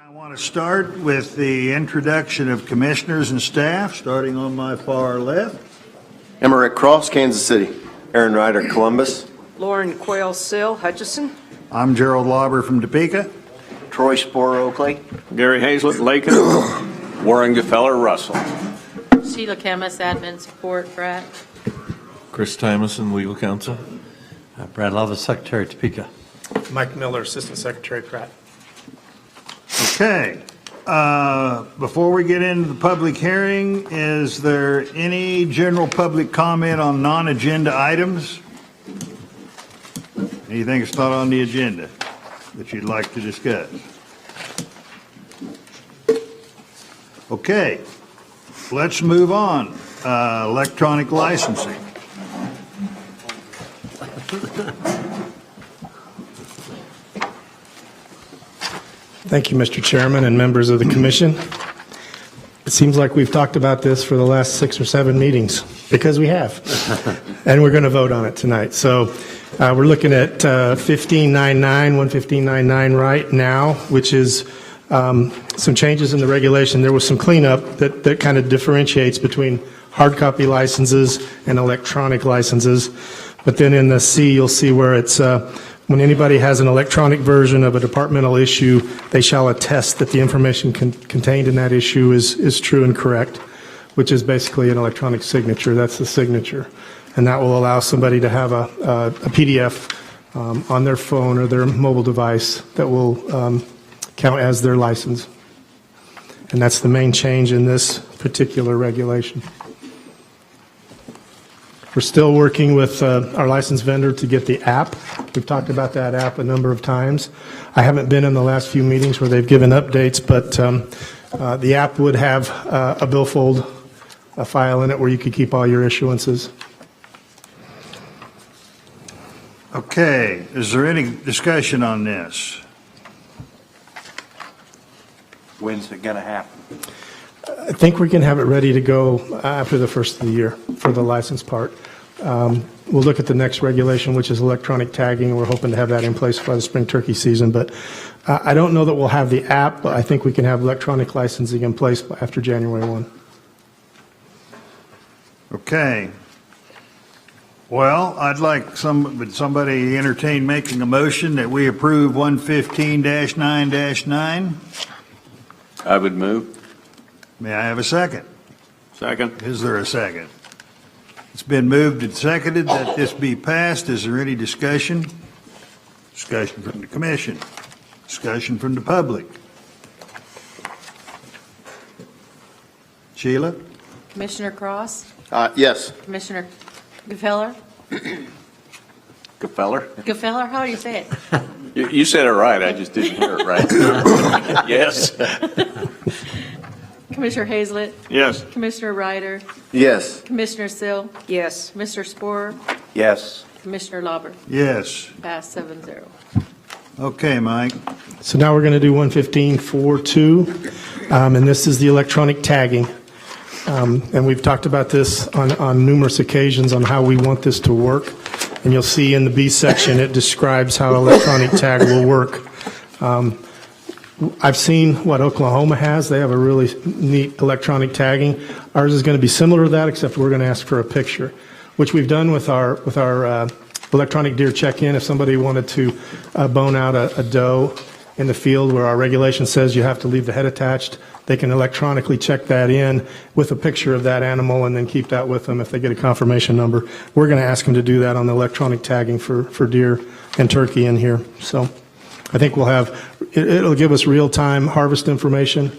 I want to start with the introduction of commissioners and staff, starting on my far left. Emmerich Cross, Kansas City. Aaron Ryder, Columbus. Lauren Quayle Sill, Hutchinson. I'm Gerald Lauber from Topeka. Troy Sporer, Oakley. Gary Hazlett, Lakin. Warren Gefeller, Russell. Sheila Camus, Admin Support, Pratt. Chris Tymason, Legal Counsel. Brad Love, Secretary, Topeka. Mike Miller, Assistant Secretary, Pratt. Okay. Before we get into the public hearing, is there any general public comment on non-agenda items? Anything that's not on the agenda that you'd like to discuss? Okay. Let's move on. Electronic licensing. Thank you, Mr. Chairman and members of the commission. It seems like we've talked about this for the last 6 or 7 meetings, because we have. And we're going to vote on it tonight. So we're looking at 11599 right now, which is some changes in the regulation. There was some cleanup that kind of differentiates between hard copy licenses and electronic licenses. But then in the C, you'll see where it's when anybody has an electronic version of a departmental issue, they shall attest that the information contained in that issue is true and correct, which is basically an electronic signature. That's the signature. And that will allow somebody to have a PDF on their phone or their mobile device that will count as their license. And that's the main change in this particular regulation. We're still working with our license vendor to get the app. We've talked about that app a number of times. I haven't been in the last few meetings where they've given updates, but the app would have a billfold, a file in it where you could keep all your issuances. Okay. Is there any discussion on this? When's it going to happen? I think we can have it ready to go after the first of the year for the license part. We'll look at the next regulation, which is electronic tagging, and we're hoping to have that in place by the spring turkey season. But I don't know that we'll have the app, but I think we can have electronic licensing in place after January 1. Okay. Well, I'd like would somebody entertain making a motion that we approve 115-9-9? I would move. May I have a second? Second. Is there a second? It's been moved and seconded that this be passed. Is there any discussion? Discussion from the commission. Discussion from the public. Sheila? Commissioner Cross, Yes. Commissioner Gefeller. Gefeller? How do you say it? You said it right. I just didn't hear it right. Yes. Commissioner Hazlett, Yes. Commissioner Ryder, Yes. Commissioner Sill, Yes. Mr. Sporer, Yes. Commissioner Lauber. Yes. Pass 7-0. Okay, Mike. So now we're going to do 115.4.2, and this is the electronic tagging. And we've talked about this on numerous occasions on how we want this to work. And you'll see in the B section, it describes how electronic tag will work. I've seen what Oklahoma has. They have a really neat electronic tagging. Ours is going to be similar to that, except we're going to ask for a picture, which we've done with our electronic deer check-in. If somebody wanted to bone out a doe in the field where our regulation says you have to leave the head attached, they can electronically check that in with a picture of that animal and then keep that with them if they get a confirmation number. We're going to ask them to do that on the electronic tagging for deer and turkey in here. So I think we'll have, it'll give us real-time harvest information,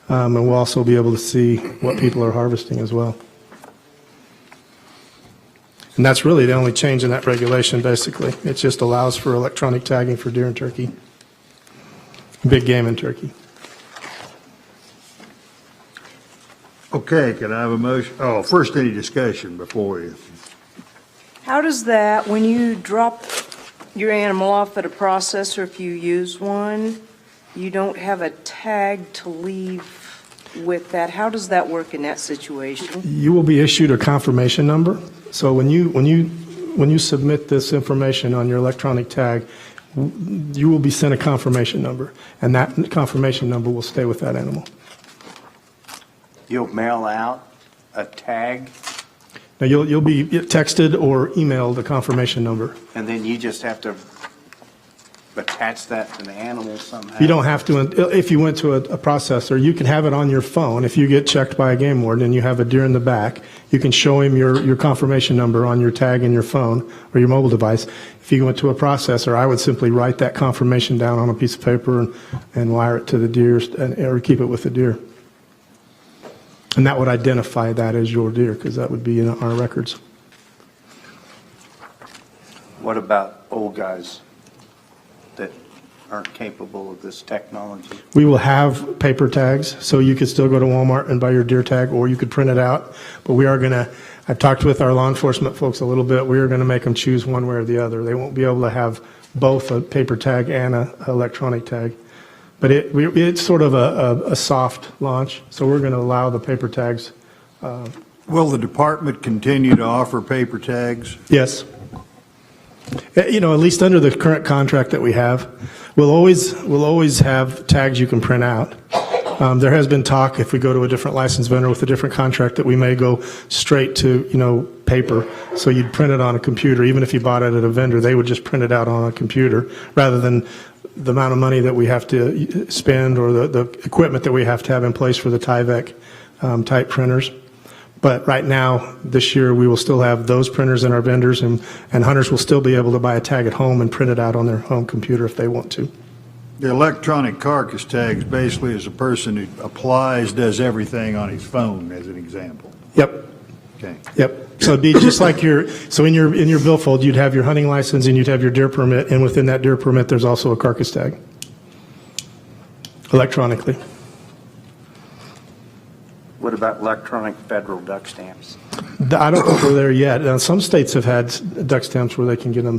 and we'll also be able to see what people are harvesting as well. And that's really the only change in that regulation, basically. It just allows for electronic tagging for deer and turkey, big game and turkey. Okay, can I have a motion? Oh, first, any discussion before you? How does that, when you drop your animal off at a processor, if you use one, you don't have a tag to leave with that? How does that work in that situation? You will be issued a confirmation number. So when you submit this information on your electronic tag, you will be sent a confirmation number, and that confirmation number will stay with that animal. You'll mail out a tag, Now, you'll be texted or emailed a confirmation number. and then you just have to attach that to the animal somehow? You don't have to, if you went to a processor, you can have it on your phone. If you get checked by a game warden and you have a deer in the back, you can show him your confirmation number on your tag in your phone or your mobile device. If you went to a processor, I would simply write that confirmation down on a piece of paper and wire it to the deer or keep it with the deer. And that would identify that as your deer, because that would be in our records. What about old guys that aren't capable of this technology? We will have paper tags, so you could still go to Walmart and buy your deer tag, or you could print it out. But we are going to, I've talked with our law enforcement folks a little bit, we are going to make them choose one way or the other. They won't be able to have both a paper tag and an electronic tag. But it's sort of a soft launch, so we're going to allow the paper tags. Will the department continue to offer paper tags? Yes. At least under the current contract that we have, we'll always have tags you can print out. There has been talk, if we go to a different license vendor with a different contract, that we may go straight to, paper. So you'd print it on a computer. Even if you bought it at a vendor, they would just print it out on a computer rather than the amount of money that we have to spend or the equipment that we have to have in place for the Tyvek type printers. But right now, this year, we will still have those printers in our vendors, and hunters will still be able to buy a tag at home and print it out on their home computer if they want to. The electronic carcass tags basically is a person who applies, does everything on his phone, as an example. Yep. Okay. Yep. So it'd be just like in your billfold, you'd have your hunting license and you'd have your deer permit, and within that deer permit, there's also a carcass tag electronically. What about electronic federal duck stamps? I don't think we're there yet. Now, some states have had duck stamps where they can get them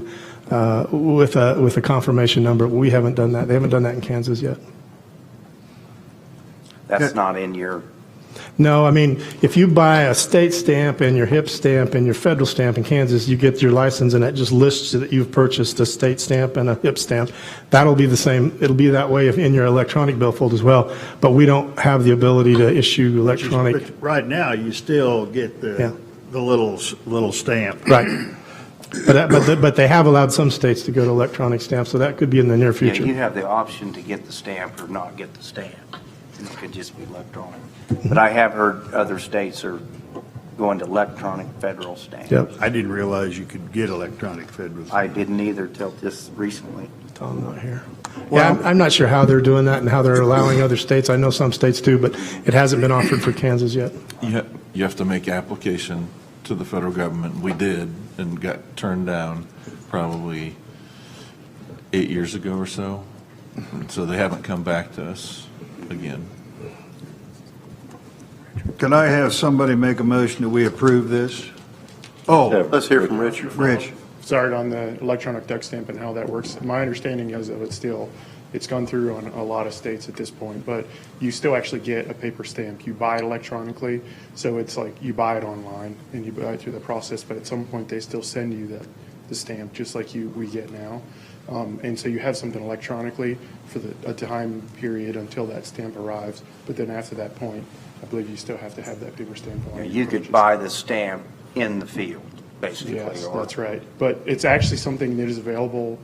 with a confirmation number. We haven't done that. They haven't done that in Kansas yet. That's not in your, No, I mean, if you buy a state stamp and your HIP stamp and your federal stamp in Kansas, you get your license and it just lists that you've purchased a state stamp and a HIP stamp. That'll be the same. It'll be that way in your electronic billfold as well. But we don't have the ability to issue electronic. But right now, you still get the little stamp. Right. But they have allowed some states to go to electronic stamps, so that could be in the near yeah, future. you have the option to get the stamp or not get the stamp. And it could just be electronic. But I have heard other states are going to electronic federal stamps. Yep. I didn't realize you could get electronic federal. I didn't either till just recently. Tom not here. Yeah, I'm not sure how they're doing that and how they're allowing other states. I know some states do, but it hasn't been offered for Kansas yet. You have to make application to the federal government. We did and got turned down probably 8 years ago or so. And so they haven't come back to us again. Can I have somebody make a motion that we approve this? Oh, Let's hear from Richard. Rich. Started on the electronic duck stamp and how that works. My understanding is of it still, it's gone through on a lot of states at this point, but you still actually get a paper stamp. You buy it electronically, so it's like you buy it online and you buy it through the process, but at some point they still send you the stamp, just like we get now. And so you have something electronically for a time period until that stamp arrives, but then after that point, I believe you still have to have that paper stamp on. You could buy the stamp in the field, basically. Yes, or- that's right. But it's actually something that is available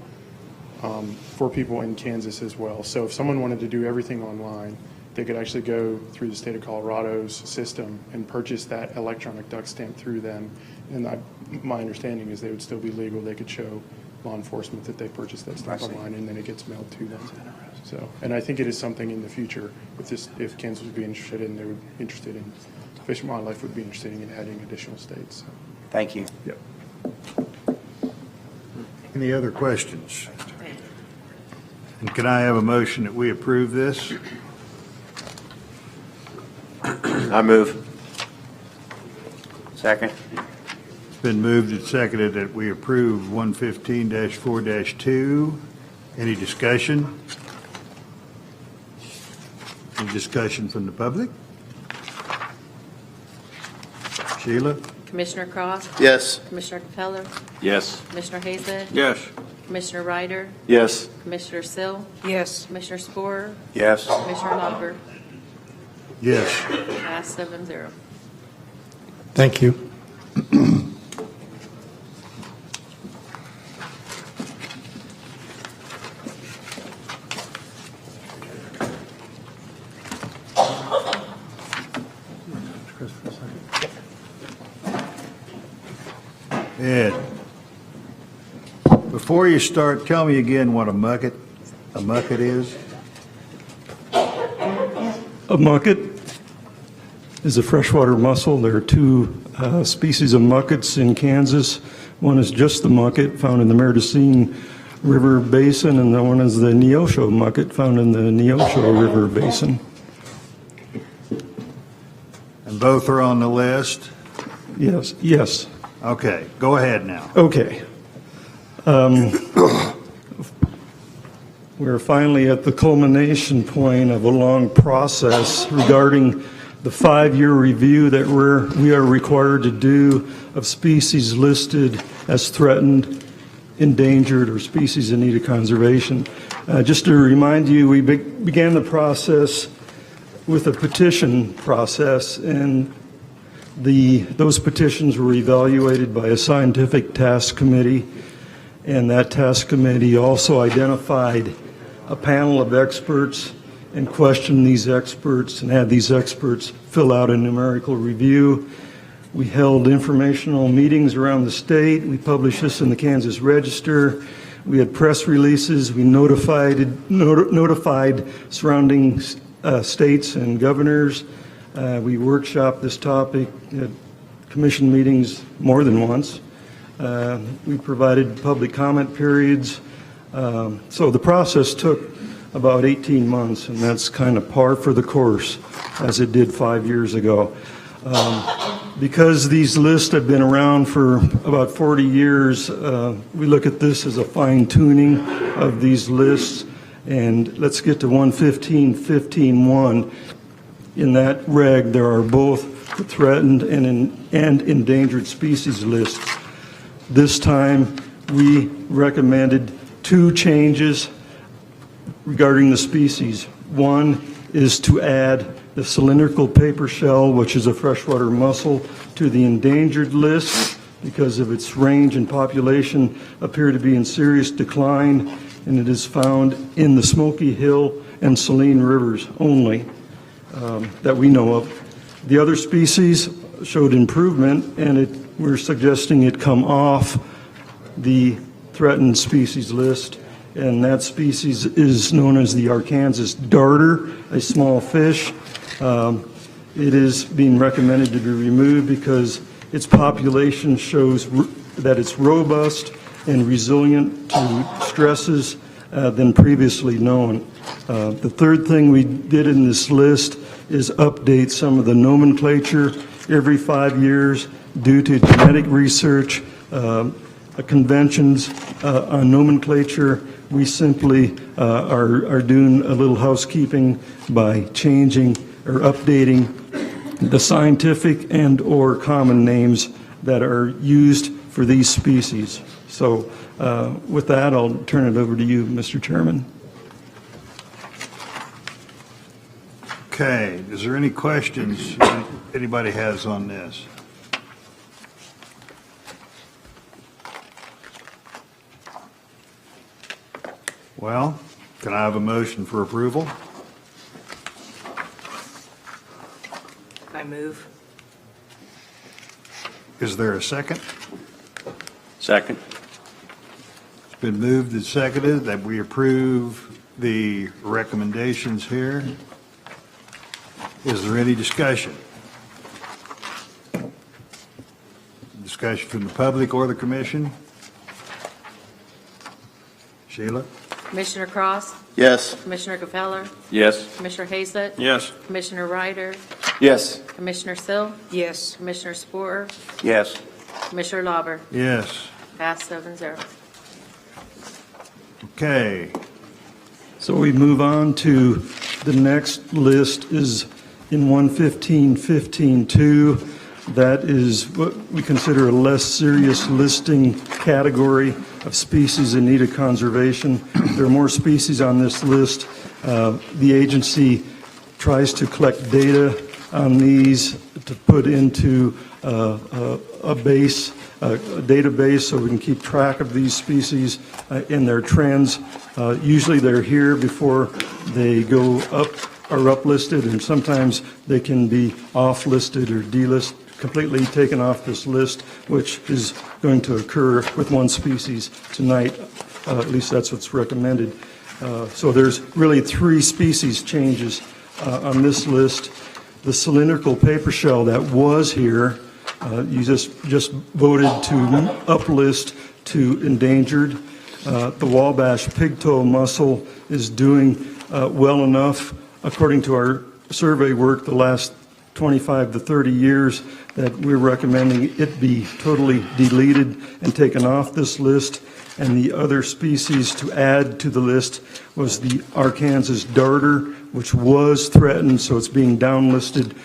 for people in Kansas as well. So if someone wanted to do everything online, they could actually go through the state of Colorado's system and purchase that electronic duck stamp through them. And my understanding is they would still be legal. They could show law enforcement that they purchased that stamp online, and then it gets mailed to them. So, and I think it is something in the future, if Kansas would be interested in, Fish and Wildlife would be interested in adding additional states. So. Thank you. Yep. Any other questions? And can I have a motion that we approve this? I move. Second? It's been moved and seconded that we approve 115-4-2. Any discussion? Any discussion from the public? Sheila? Commissioner Cross? Yes. Commissioner Capello? Yes. Commissioner Hazel? Yes. Commissioner Ryder, Yes. Commissioner Sill, Yes. Commissioner Spore, Yes. Commissioner Lauber, Yes. pass 7-0. Thank you. Ed, before you start, tell me again what a mucket is? A mucket is a freshwater mussel. There are two species of muckets in Kansas. One is just the mucket found in the Meridocene River Basin, and the one is the Neosho mucket found in the Neosho River Basin. And both are on the list? Yes, yes. Okay, go ahead now. Okay. We're finally at the culmination point of a long process regarding the 5-year review that we are required to do of species listed as threatened, endangered, or species in need of conservation. Just to remind you, we began the process with a petition process, and those petitions were evaluated by a scientific task committee, and that task committee also identified a panel of experts and questioned these experts and had these experts fill out a numerical review. We held informational meetings around the state. We published this in the Kansas Register. We had press releases. We notified surrounding states and governors. We workshopped this topic at commission meetings more than once. We provided public comment periods. So the process took about 18 months, and that's kind of par for the course, as it did 5 years ago. Because these lists have been around for about 40 years, we look at this as a fine-tuning of these lists. And let's get to 115.15.1. In that reg, there are both the threatened and endangered species lists. This time, we recommended 2 changes regarding the species. One is to add the cylindrical paper shell, which is a freshwater mussel, to the endangered list because of its range and population appear to be in serious decline, and it is found in the Smoky Hill and Saline rivers only that we know of. The other species showed improvement, and we're suggesting it come off the threatened species list, and that species is known as the Arkansas darter, a small fish. It is being recommended to be removed because its population shows that it's robust and resilient to stresses than previously known. The third thing we did in this list is update some of the nomenclature every 5 years due to genetic research, conventions on nomenclature. We simply are doing a little housekeeping by changing or updating the scientific and or common names that are used for these species. So with that, I'll turn it over to you, Mr. Chairman. Okay, is there any questions anybody has on this? Well, can I have a motion for approval? I move. Is there a second? Second. It's been moved and seconded that we approve the recommendations here. Is there any discussion? Discussion from the public or the commission? Sheila? Commissioner Cross, Yes. Commissioner Gefeller, Yes. Commissioner Hazlett, Yes. Commissioner Ryder, Yes. Commissioner Sill, Yes. Commissioner Spore, Yes. Commissioner Lauber, Yes. pass 7-0. Okay. So we move on to the next list is in 115.15.2. That is what we consider a less serious listing category of species in need of conservation. There are more species on this list. The agency tries to collect data on these to put into a database so we can keep track of these species in their trends. Usually they're here before they go up or uplisted, and sometimes they can be off-listed or delisted, completely taken off this list, which is going to occur with one species tonight. At least that's what's recommended. So there's really 3 species changes on this list. The cylindrical paper shell that was here, you just voted to uplist to endangered. The Wabash pigtail mussel is doing well enough, according to our survey work the last 25 to 30 years, that we're recommending it be totally deleted and taken off this list. And the other species to add to the list was the Arkansas darter, which was threatened, so it's being downlisted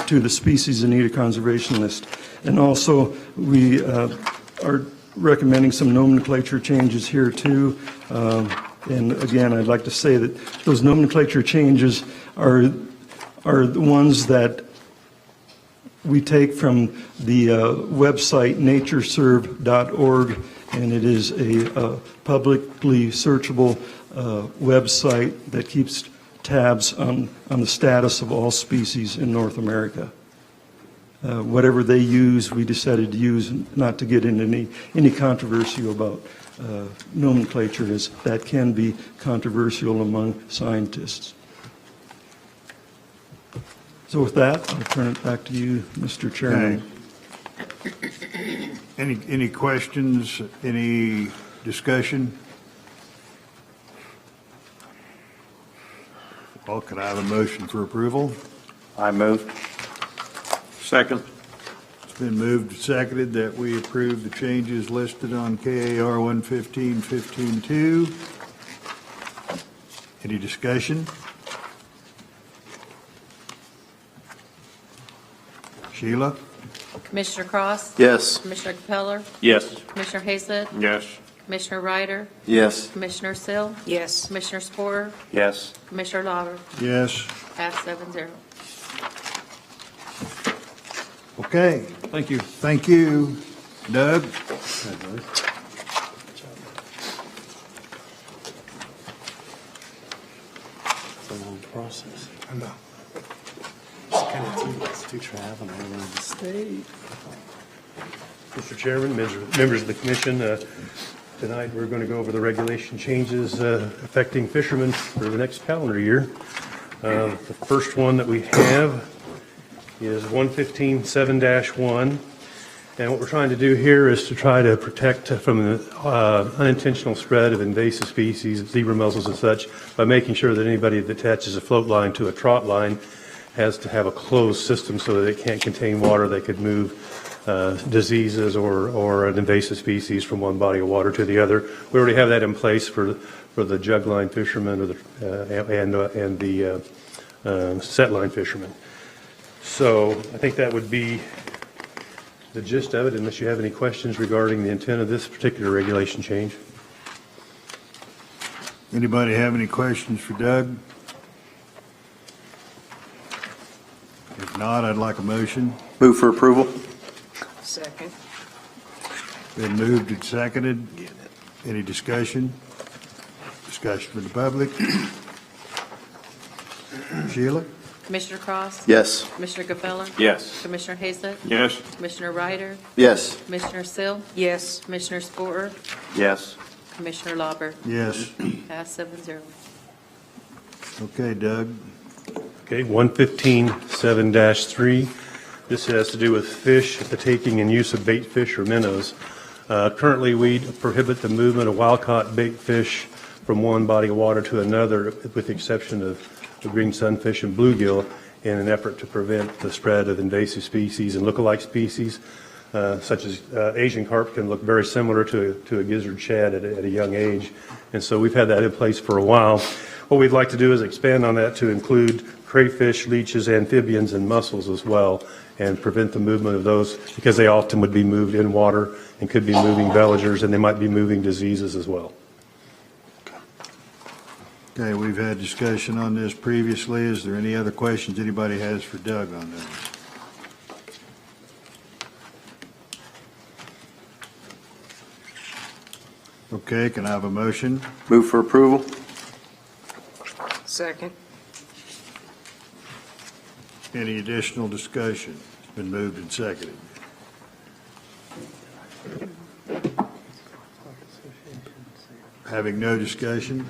to the species in need of conservation list. And also, we are recommending some nomenclature changes here too. And again, I'd like to say that those nomenclature changes are the ones that we take from the website natureserve.org, and it is a publicly searchable website that keeps tabs on the status of all species in North America. Whatever they use, we decided to use, not to get into any controversy about nomenclature, as that can be controversial among scientists. So with that, I'll turn it back to you, Mr. Chairman. Okay. Any questions, any discussion? Well, could I have a motion for approval? I move. Second. It's been moved and seconded that we approve the changes listed on KAR 115-15-2. Any discussion? Sheila? Commissioner Cross? Yes. Commissioner Capeller? Yes. Commissioner Hayslett? Yes. Commissioner Ryder? Yes. Commissioner Sill? Yes. Commissioner Spore? Yes. Commissioner Lauber? Yes. Pass 7-0. Okay. Thank you. Thank you. Doug? It's a long process. I know. It's kind of tedious to travel all around the state. Mr. Chairman, members of the commission, tonight we're going to go over the regulation changes affecting fishermen for the next calendar year. The first one that we have is 115.7-1. And what we're trying to do here is to try to protect from the unintentional spread of invasive species, zebra mussels and such, by making sure that anybody that attaches a float line to a trot line has to have a closed system so that it can't contain water that could move diseases or an invasive species from one body of water to the other. We already have that in place for the jug line fishermen or and the set line fishermen. So I think that would be the gist of it, unless you have any questions regarding the intent of this particular regulation change. Anybody have any questions for Doug? If not, I'd like a motion. Move for approval. Second. Been moved and seconded. Any discussion? Discussion from the public? Sheila? Commissioner Cross? Yes. Commissioner Capeller? Yes. Commissioner Hayslett? Yes. Commissioner Ryder? Yes. Commissioner Sill? Yes. Commissioner Spore? Yes. Commissioner Lauber? Yes. Pass 7-0. Okay, Doug. Okay, 115.7-3. This has to do with fish, the taking and use of bait fish or minnows. Currently, we prohibit the movement of wild-caught bait fish from one body of water to another, with the exception of the green sunfish and bluegill, in an effort to prevent the spread of invasive species and lookalike species, such as Asian carp can look very similar to a gizzard shad at a young age. And so we've had that in place for a while. what we'd like to do is expand on that to include crayfish, leeches, amphibians, and mussels as well, and prevent the movement of those because they often would be moved in water and could be moving veligers, and they might be moving diseases as well. Okay, we've had discussion on this previously. Is there any other questions anybody has for Doug on this? Okay, can I have a motion? Move for approval. Second. Any additional discussion? It's been moved and seconded. Having no discussion,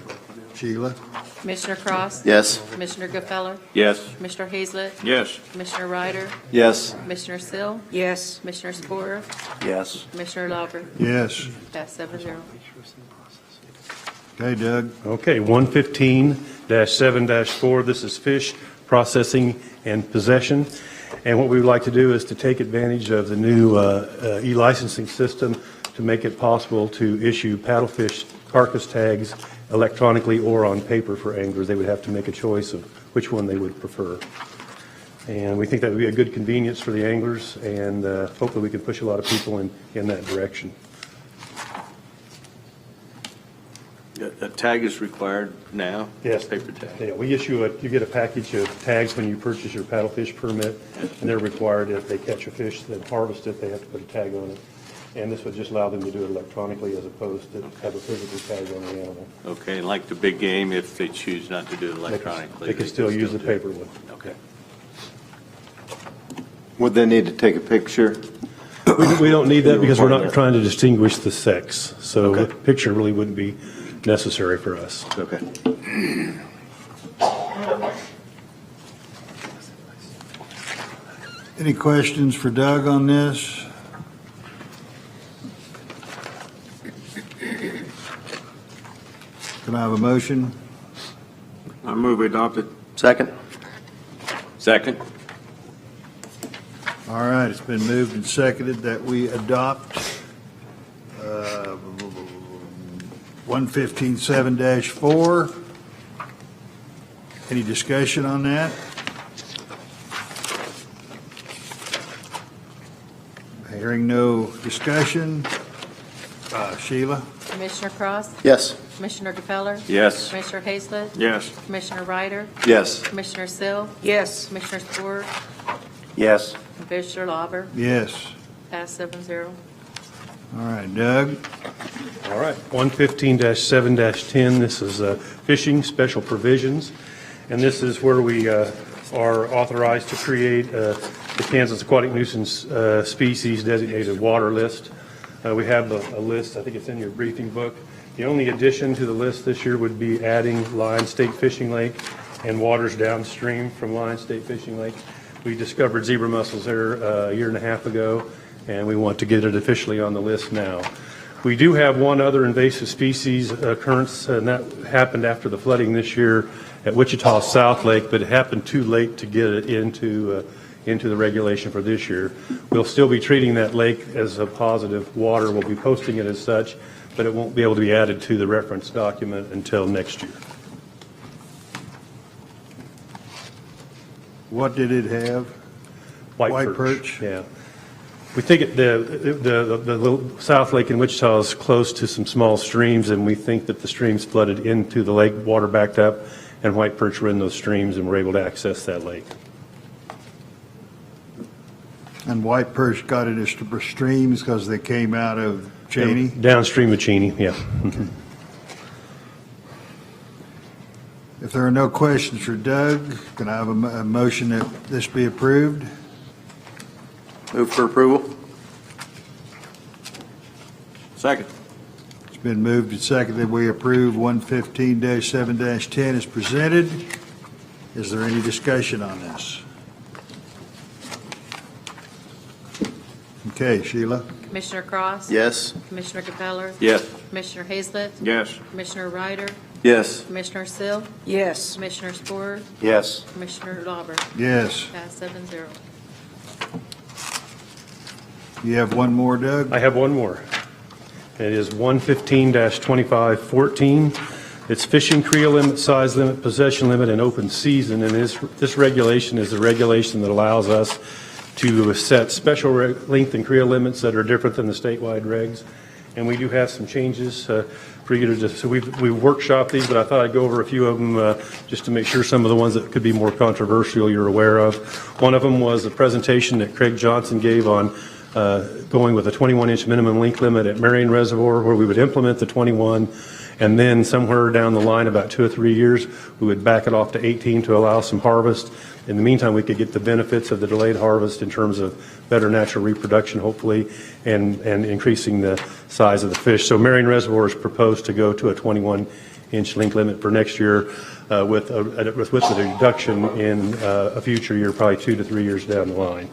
Sheila? Commissioner Cross? Yes. Commissioner Gfeller? Yes. Commissioner Hazlett? Yes. Commissioner Ryder? Yes. Commissioner Sill? Yes. Commissioner Spore? Yes. Commissioner Lauber? Yes. Pass 7-0. Okay, Doug? Okay, 115-7-4, this is fish processing and possession. And what we would like to do is to take advantage of the new e-licensing system to make it possible to issue paddlefish carcass tags electronically or on paper for anglers. They would have to make a choice of which one they would prefer. And we think that would be a good convenience for the anglers, and hopefully we can push a lot of people in that direction. A tag is required now? Yes. Paper tag? Yeah, we issue you get a package of tags when you purchase your paddlefish permit, and they're required if they catch a fish, then harvest it, they have to put a tag on it. And this would just allow them to do it electronically as opposed to have a physical tag on the animal. Okay, and like the big game, if they choose not to do it electronically? They can still use the do it. paper one. Okay. Would they need to take a picture? We don't need that because we're not trying to distinguish the sex, so Okay. the picture really wouldn't be necessary for us. Okay. Any questions for Doug on this? Can I have a motion? I move we adopt it. Second? Second? All right, it's been moved and seconded that we adopt 115-7-4. Any discussion on that? Hearing no discussion. Sheila? Commissioner Cross? Yes. Commissioner Gfeller? Yes. Commissioner Hazlett? Yes. Commissioner Ryder? Yes. Commissioner Sill? Yes. Commissioner Spore? Yes. Commissioner Lauber? Yes. Pass 7-0. All right, Doug? All right, 115-7-10, this is fishing special provisions, and this is where we are authorized to create the Kansas Aquatic Nuisance Species Designated Water List. We have a list, I think it's in your briefing book. The only addition to the list this year would be adding Lion State Fishing Lake and waters downstream from Lion State Fishing Lake. We discovered zebra mussels there a year and a half ago, and we want to get it officially on the list now. We do have one other invasive species occurrence, and that happened after the flooding this year at Wichita South Lake, but it happened too late to get it into the regulation for this year. We'll still be treating that lake as a positive water. We'll be posting it as such, but it won't be able to be added to the reference document until next year. What did it have? White perch? Yeah. We think the little South Lake in Wichita is close to some small streams, and we think that the streams flooded into the lake, water backed up, and white perch were in those streams and were able to access that lake. And white perch got into streams because they came out of Cheney? Downstream of Cheney, yeah. If there are no questions for Doug, can I have a motion that this be approved? Move for approval. Second. It's been moved and seconded we approve 115-7-10 as presented. Is there any discussion on this? Okay, Sheila? Commissioner Cross? Yes. Commissioner Gfeller? Yes. Commissioner Hazlett? Yes. Commissioner Ryder? Yes. Commissioner Sill? Yes. Commissioner Spore? Yes. Commissioner Lauber? Yes. Pass 7-0. You have one more, Doug? I have one more. It is 115-2514. It's fishing creel limit, size limit, possession limit, and open season. And this regulation is the regulation that allows us to set special length and creel limits that are different than the statewide regs. And we do have some changes for you to just, so we've workshopped these, but I thought I'd go over a few of them just to make sure some of the ones that could be more controversial you're aware of. One of them was the presentation that Craig Johnson gave on going with a 21-inch minimum length limit at Marion Reservoir, where we would implement the 21, and then somewhere down the line, about 2 or 3 years, we would back it off to 18 to allow some harvest. In the meantime, we could get the benefits of the delayed harvest in terms of better natural reproduction, hopefully, and increasing the size of the fish. So Marion Reservoir is proposed to go to a 21-inch length limit for next year with a reduction in a future year, probably 2 to 3 years down the line.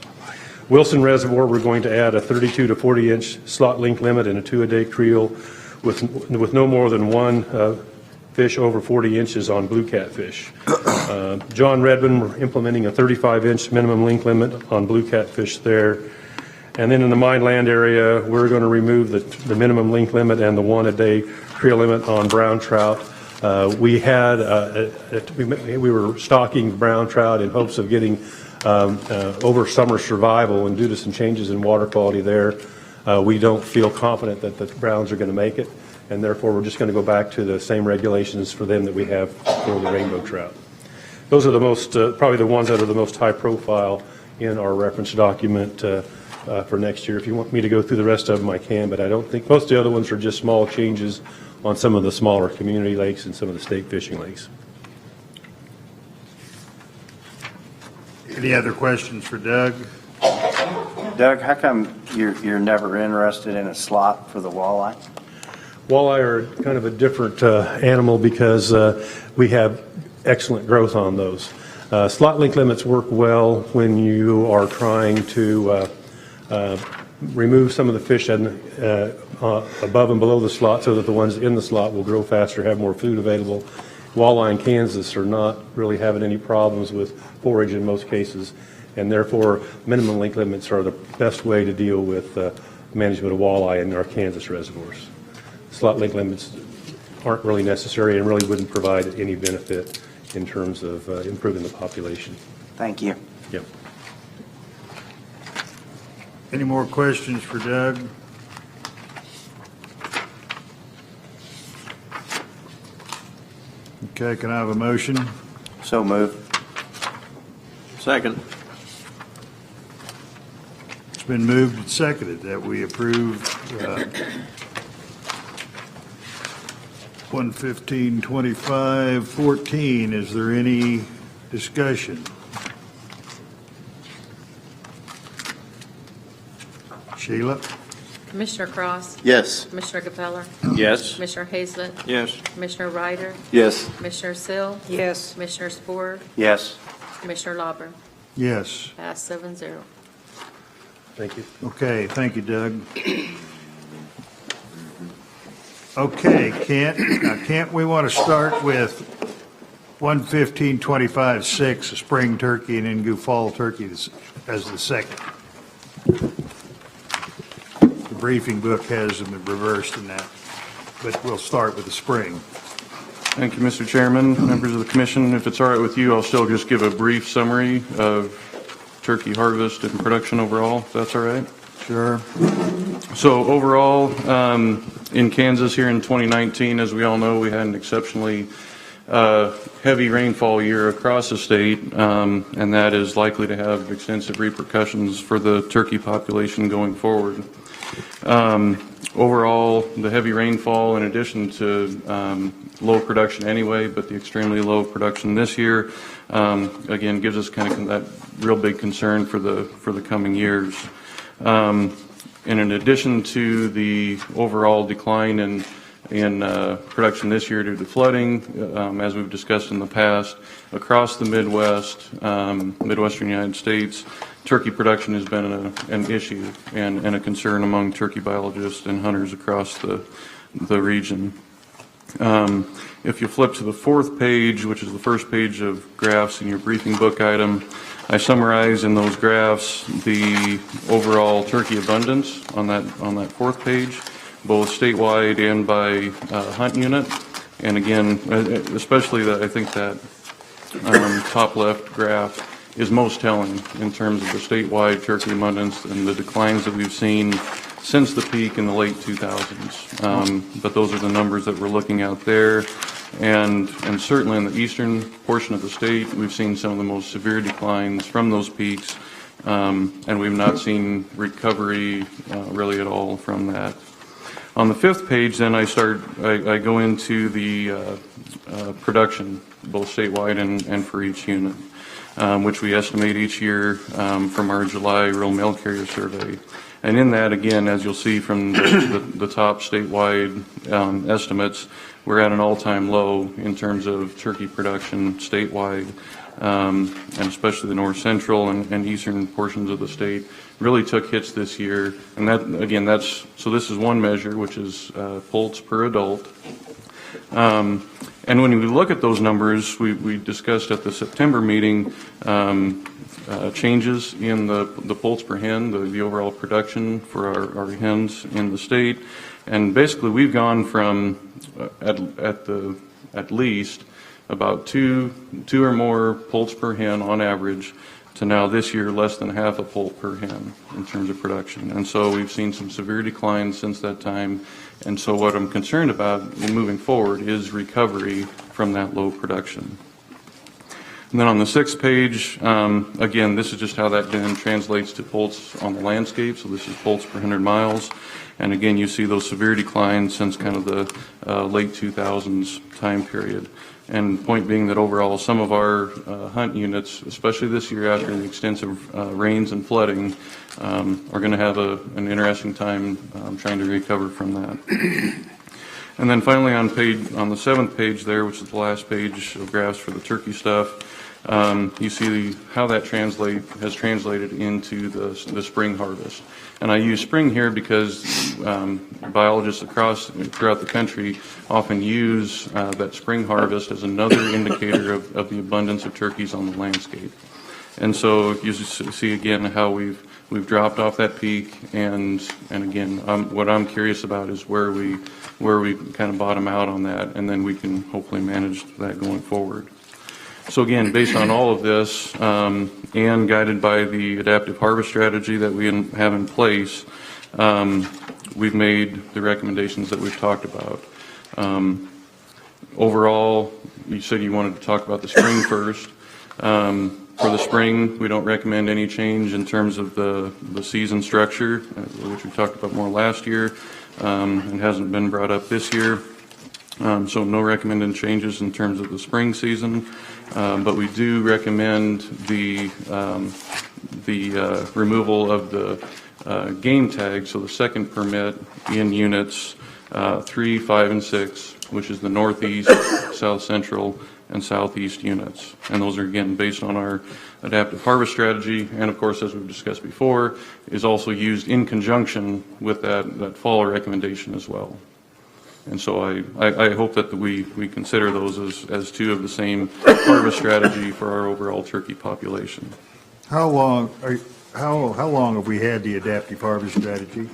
Wilson Reservoir, we're going to add a 32 to 40-inch slot length limit and a 2-a-day creel with no more than one fish over 40 inches on blue catfish. John Redmond, we're implementing a 35-inch minimum length limit on blue catfish there. And then in the mine land area, we're going to remove the minimum length limit and the 1-a-day creel limit on brown trout. We were stocking brown trout in hopes of getting over summer survival, and due to some changes in water quality there, we don't feel confident that the browns are going to make it, and therefore we're just going to go back to the same regulations for them that we have for the rainbow trout. Those are the most, probably the ones that are the most high profile in our reference document for next year. If you want me to go through the rest of them, I can, but I don't think, most of the other ones are just small changes on some of the smaller community lakes and some of the state fishing lakes. Any other questions for Doug? Doug, how come you're never interested in a slot for the walleye? Walleye are kind of a different animal because we have excellent growth on those. Slot length limits work well when you are trying to remove some of the fish above and below the slot so that the ones in the slot will grow faster, have more food available. Walleye in Kansas are not really having any problems with forage in most cases, and therefore minimum length limits are the best way to deal with management of walleye in our Kansas reservoirs. Slot length limits aren't really necessary and really wouldn't provide any benefit in terms of improving the population. Thank you. Yep. Any more questions for Doug? Okay, can I have a motion? So moved. Second. It's been moved and seconded that we approve 115-25-14. Is there any discussion? Sheila? Commissioner Cross? Yes. Commissioner Capella? Yes. Commissioner Hazlett? Yes. Commissioner Ryder? Yes. Commissioner Sill? Yes. Commissioner Spore? Yes. Commissioner Lauber? Yes. Pass 7-0. Thank you. Okay, thank you, Doug. Okay, Kent, we want to start with 115-25-6, a spring turkey, and then go fall turkey as the second. The briefing book has them reversed in that, but we'll start with the spring. Thank you, Mr. Chairman, members of the commission. If it's all right with you, I'll still just give a brief summary of turkey harvest and production overall, if that's all right. Sure. So overall, in Kansas here in 2019, as we all know, we had an exceptionally heavy rainfall year across the state, and that is likely to have extensive repercussions for the turkey population going forward. Overall, the heavy rainfall, in addition to low production anyway, but the extremely low production this year, again, gives us kind of that real big concern for the coming years. And in addition to the overall decline in production this year due to flooding, as we've discussed in the past, across the Midwest, Midwestern United States, turkey production has been an issue and a concern among turkey biologists and hunters across the region. If you flip to the fourth page, which is the first page of graphs in your briefing book item, I summarize in those graphs the overall turkey abundance on that fourth page, both statewide and by hunt unit. And again, especially that, I think that top left graph is most telling in terms of the statewide turkey abundance and the declines that we've seen since the peak in the late 2000s. But those are the numbers that we're looking at there. And certainly in the eastern portion of the state, we've seen some of the most severe declines from those peaks, and we've not seen recovery really at all from that. On the fifth page, then I go into the production, both statewide and for each unit, which we estimate each year from our July rural mail carrier survey. And in that, again, as you'll see from the top statewide estimates, we're at an all-time low in terms of turkey production statewide, and especially the north central and eastern portions of the state really took hits this year. And that, again, so this is one measure, which is poults per adult. And when we look at those numbers, we discussed at the September meeting changes in the poults per hen, the overall production for our hens in the state. And basically, we've gone from at least about two or more poults per hen on average to now this year less than half a poult per hen in terms of production. And so we've seen some severe declines since that time. And so what I'm concerned about moving forward is recovery from that low production. And then on the sixth page, again, this is just how that then translates to poults on the landscape. So this is poults per 100 miles. And again, you see those severe declines since kind of the late 2000s time period. And point being that overall, some of our hunt units, especially this year after the extensive rains and flooding, are going to have an interesting time trying to recover from that. And then finally on the seventh page there, which is the last page of graphs for the turkey stuff, you see how that has translated into the spring harvest. And I use spring here because biologists throughout the country often use that spring harvest as another indicator of the abundance of turkeys on the landscape. And so you see again how we've dropped off that peak, and again, what I'm curious about is where we kind of bottom out on that, and then we can hopefully manage that going forward. So again, based on all of this, and guided by the adaptive harvest strategy that we have in place, we've made the recommendations that we've talked about. Overall, you said you wanted to talk about the spring first. For the spring, we don't recommend any change in terms of the season structure, which we talked about more last year, and hasn't been brought up this year. So no recommended changes in terms of the spring season, but we do recommend the removal of the game tag, so the second permit in units 3, 5, and 6, which is the northeast, south central, and southeast units. And those are, again, based on our adaptive harvest strategy, and of course, as we've discussed before, is also used in conjunction with that fall recommendation as well. And so I hope that we consider those as two of the same harvest strategy for our overall turkey population. How long have we had the adaptive harvest strategy?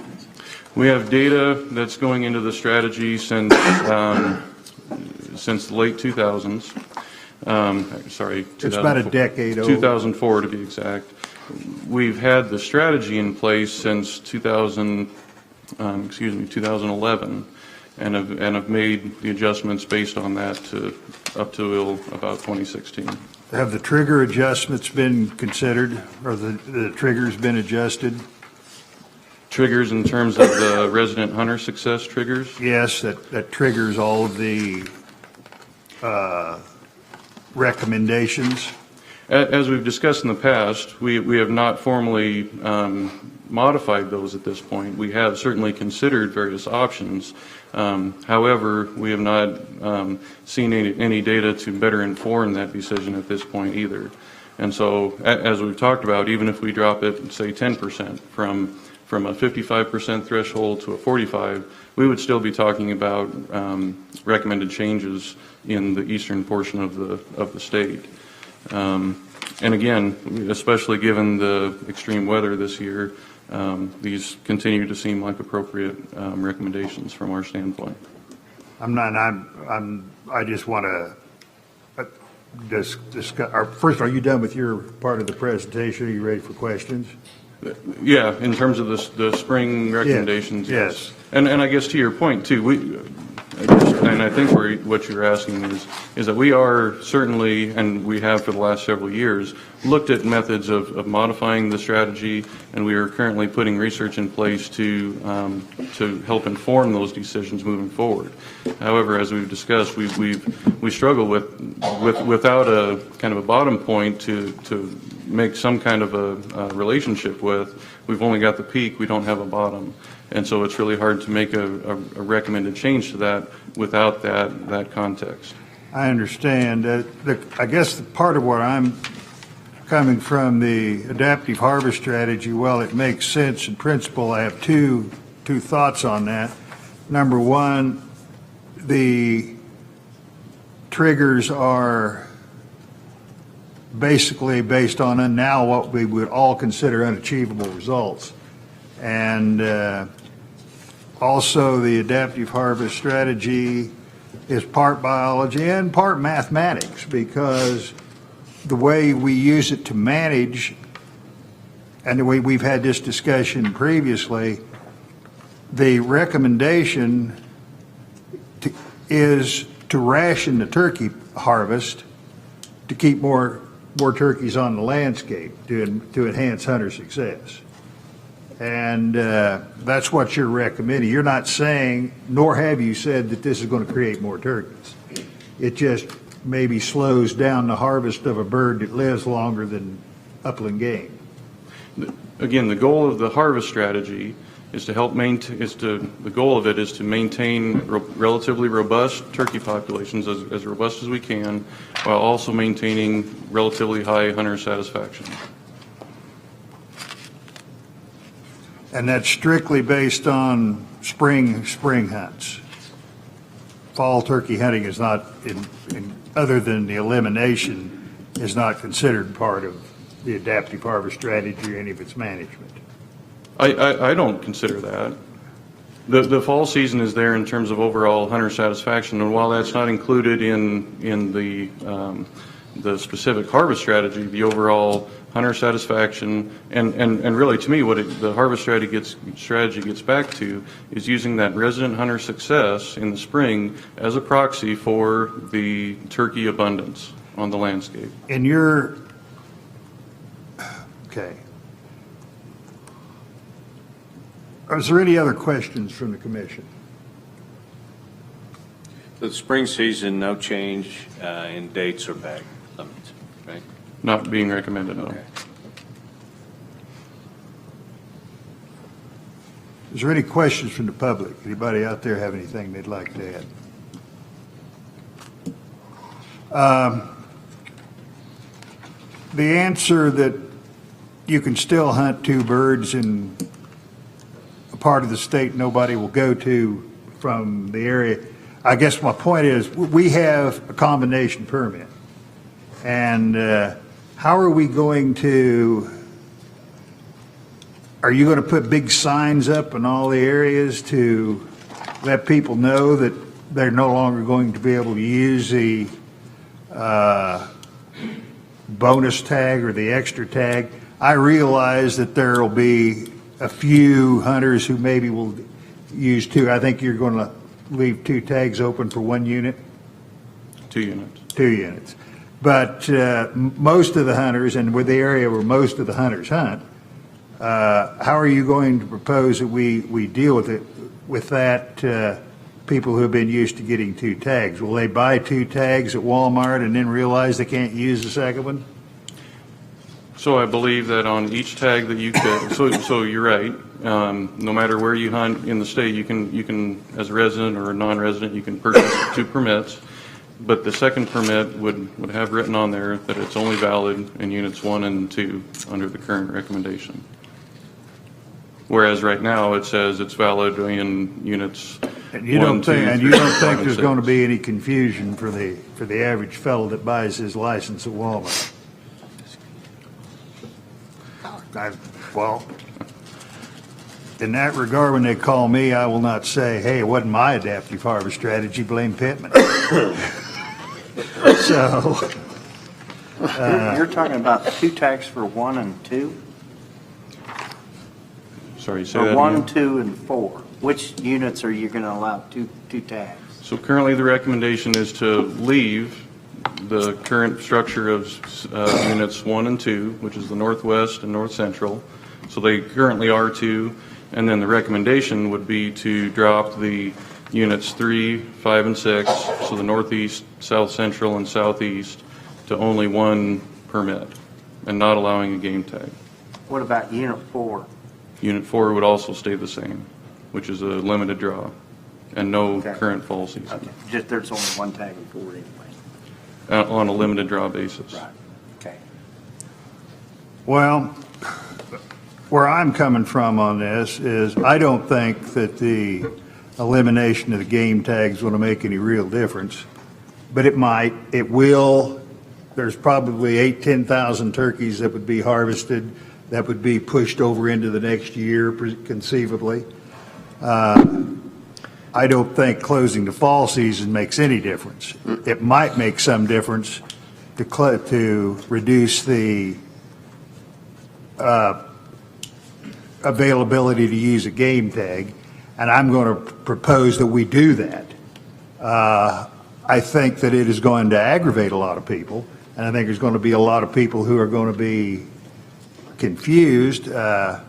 We have data that's going into the strategy since the late 2000s. It's about a decade old. 2004 to be exact. We've had the strategy in place since 2011. And have made the adjustments based on that up to about 2016. Have the trigger adjustments been considered, or the triggers been adjusted? Triggers in terms of the resident hunter success triggers? Yes, that triggers all of the recommendations. As we've discussed in the past, we have not formally modified those at this point. We have certainly considered various options. However, we have not seen any data to better inform that decision at this point either. And so, as we've talked about, even if we drop it, say 10% from a 55% threshold to a 45%, we would still be talking about recommended changes in the eastern portion of the state. And again, especially given the extreme weather this year, these continue to seem like appropriate recommendations from our standpoint. I just want to discuss, first, are you done with your part of the presentation? Are you ready for questions? Yeah, in terms of the spring recommendations, yes. And I guess to your point too, and I think what you're asking is that we are certainly, and we have for the last several years, looked at methods of modifying the strategy, and we are currently putting research in place to help inform those decisions moving forward. However, as we've discussed, we struggle without a kind of a bottom point to make some kind of a relationship with. We've only got the peak, we don't have a bottom. And so it's really hard to make a recommended change to that without that context. I understand. I guess part of what I'm coming from, the adaptive harvest strategy, well, it makes sense in principle. I have two thoughts on that. Number one, the triggers are basically based on now what we would all consider unachievable results. And also the adaptive harvest strategy is part biology and part mathematics, because the way we use it to manage, and the way we've had this discussion previously, the recommendation is to ration the turkey harvest to keep more turkeys on the landscape to enhance hunter success. And that's what you're recommending. You're not saying, nor have you said, that this is going to create more turkeys. It just maybe slows down the harvest of a bird that lives longer than upland game. Again, the goal of the harvest strategy is to help maintain, the goal of it is to maintain relatively robust turkey populations, as robust as we can, while also maintaining relatively high hunter satisfaction. And that's strictly based on spring hunts. Fall turkey hunting is not, other than the elimination, is not considered part of the adaptive harvest strategy or any of its management. I don't consider that. The fall season is there in terms of overall hunter satisfaction, and while that's not included in the specific harvest strategy, the overall hunter satisfaction, and really to me what the harvest strategy gets back to is using that resident hunter success in the spring as a proxy for the turkey abundance on the landscape. And you're, okay. Is there any other questions from the commission? The spring season, no change in dates or bag limits, right? Not being recommended, no. Okay. Is there any questions from the public? Anybody out there have anything they'd like to add? The answer that you can still hunt two birds in a part of the state nobody will go to from the area, I guess my point is we have a combination permit. And how are we going to, are you going to put big signs up in all the areas to let people know that they're no longer going to be able to use the bonus tag or the extra tag? I realize that there will be a few hunters who maybe will use two. I think you're going to leave two tags open for one unit? 2 units. 2 units. But most of the hunters, and with the area where most of the hunters hunt, how are you going to propose that we deal with it, with that, people who have been used to getting 2 tags? Will they buy 2 tags at Walmart and then realize they can't use the second one? So I believe that on each tag that you could, so you're right. No matter where you hunt in the state, you can, as a resident or a non-resident, you can purchase 2 permits. But the second permit would have written on there that it's only valid in units 1 and 2 under the current recommendation. Whereas right now it says it's valid in units. And you don't think there's going to be any confusion for the average fellow that buys his license at Walmart? in that regard, when they call me, I will not say, hey, it wasn't my adaptive harvest strategy, blame Pittman. So, You're talking about 2 tags for 1 and 2? Sorry, say Or that 1, again? 2, and 4? Which units are you going to allow two tags? So currently, the recommendation is to leave the current structure of units 1 and 2, which is the northwest and north central. So they currently are 2, and then the recommendation would be to drop the units 3, 5, and 6, so the northeast, south central, and southeast, to only 1 permit, and not allowing a game tag. What about unit 4? Unit 4 would also stay the same, which is a limited draw, and no Okay. current fall season, Okay, just there's only 1 tag in 4 anyway. on a limited draw basis. Right, okay. well, where I'm coming from on this is I don't think that the elimination of the game tags will make any real difference, but it might, it will. There's probably 10,000 turkeys that would be harvested that would be pushed over into the next year conceivably. I don't think closing the fall season makes any difference. It might make some difference to reduce the availability to use a game tag, and I'm going to propose that we do that. I think that it is going to aggravate a lot of people, and I think there's going to be a lot of people who are going to be confused. I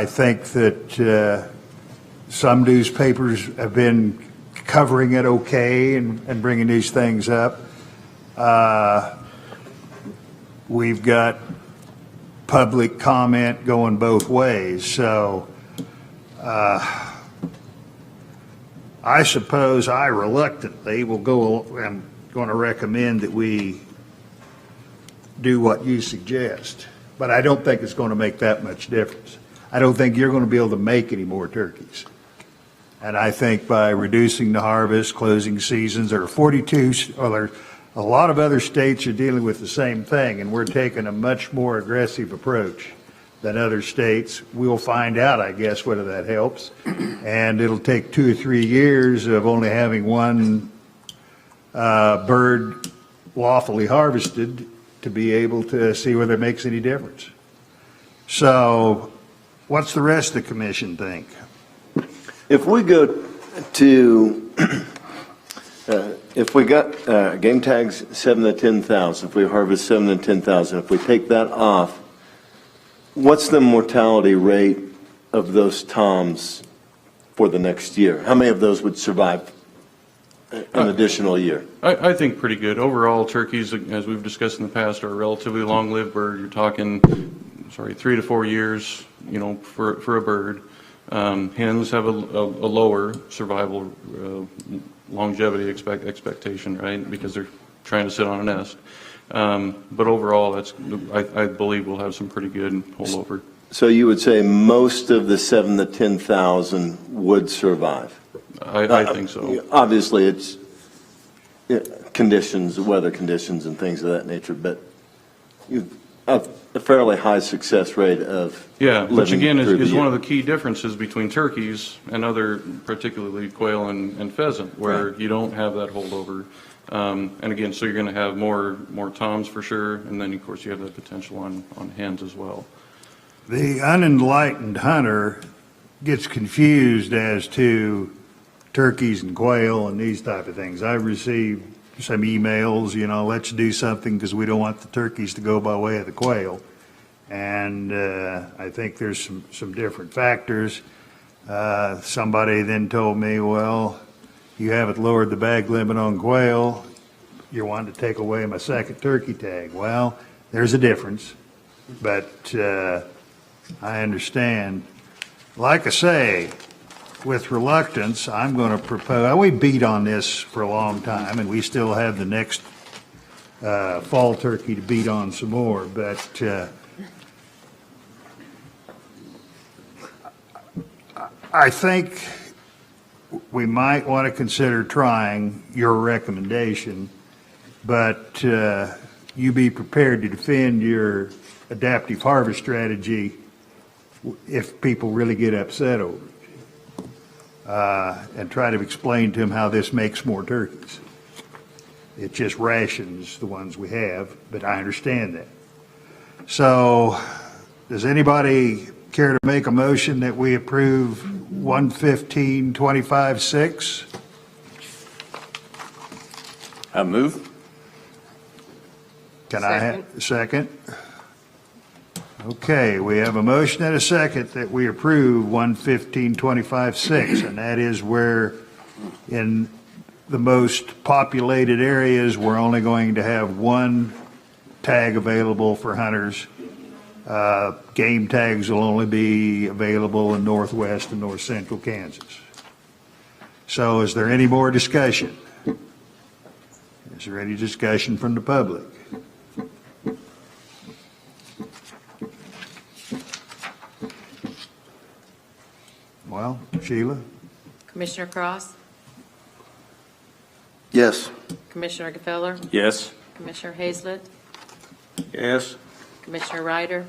think that some newspapers have been covering it okay and bringing these things up. We've got public comment going both ways. So I suppose I reluctantly will go, I'm going to recommend that we do what you suggest. But I don't think it's going to make that much difference. I don't think you're going to be able to make any more turkeys. And I think by reducing the harvest, closing seasons, there are 42, or there, a lot of other states are dealing with the same thing, and we're taking a much more aggressive approach than other states. We'll find out, I guess, whether that helps. And it'll take 2 or 3 years of only having one bird lawfully harvested to be able to see whether it makes any difference. So what's the rest of the commission think? If we go to, if we got game tags 7 to 10,000, if we harvest 7 to 10,000, if we take that off, what's the mortality rate of those toms for the next year? How many of those would survive an additional year? I think pretty good. Overall, turkeys, as we've discussed in the past, are a relatively long-lived bird. You're talking, 3 to 4 years, for a bird. Hens have a lower survival longevity expectation, right? Because they're trying to sit on a nest. But overall, I believe we'll have some pretty good holdover. So you would say most of the 7 to 10,000 would survive? I think so. Obviously, it's conditions, weather conditions and things of that nature, but you have a fairly high success rate of which again is one of the the key differences between turkeys and other, particularly quail and pheasant, where you don't have that holdover. And again, so you're going to have more toms for sure, and then of course you have that potential on hens as well. The unenlightened hunter gets confused as to turkeys and quail and these type of things. I've received some emails, let's do something because we don't want the turkeys to go by way of the quail. And I think there's some different factors. Somebody then told me, well, you haven't lowered the bag limit on quail. You wanted to take away my second turkey tag. Well, there's a difference, but I understand. Like I say, with reluctance, I'm going to propose, we beat on this for a long time, and we still have the next fall turkey to beat on some more, but I think we might want to consider trying your recommendation, but you be prepared to defend your adaptive harvest strategy if people really get upset over it. And try to explain to them how this makes more turkeys. It just rations the ones we have, but I understand that. So, does anybody care to make a motion that we approve 115.25.6? I move. Can I have a second? Okay, we have a motion and a second that we approve 115.25.6, and that is where in the most populated areas, we're only going to have one tag available for hunters. Game tags will only be available in northwest and north central Kansas. So is there any more discussion? Is there any discussion from the public? Well, Sheila? Commissioner Cross, Yes. Commissioner Gefeller, Yes. Commissioner Hazlett, Yes. Commissioner Ryder,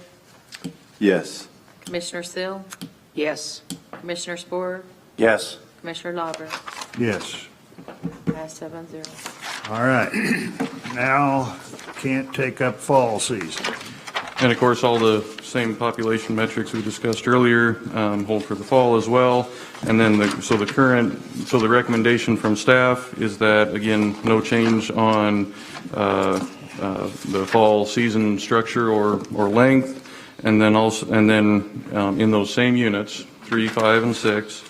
Yes. Commissioner Sill, Yes. Commissioner Spore, Yes. Commissioner Lauber. Yes. Pass 7-0. All right. Now, can't take up fall season. And of course, all the same population metrics we discussed earlier hold for the fall as well. And then, so the recommendation from staff is that, again, no change on the fall season structure or length. And then in those same units, 3, 5, and 6,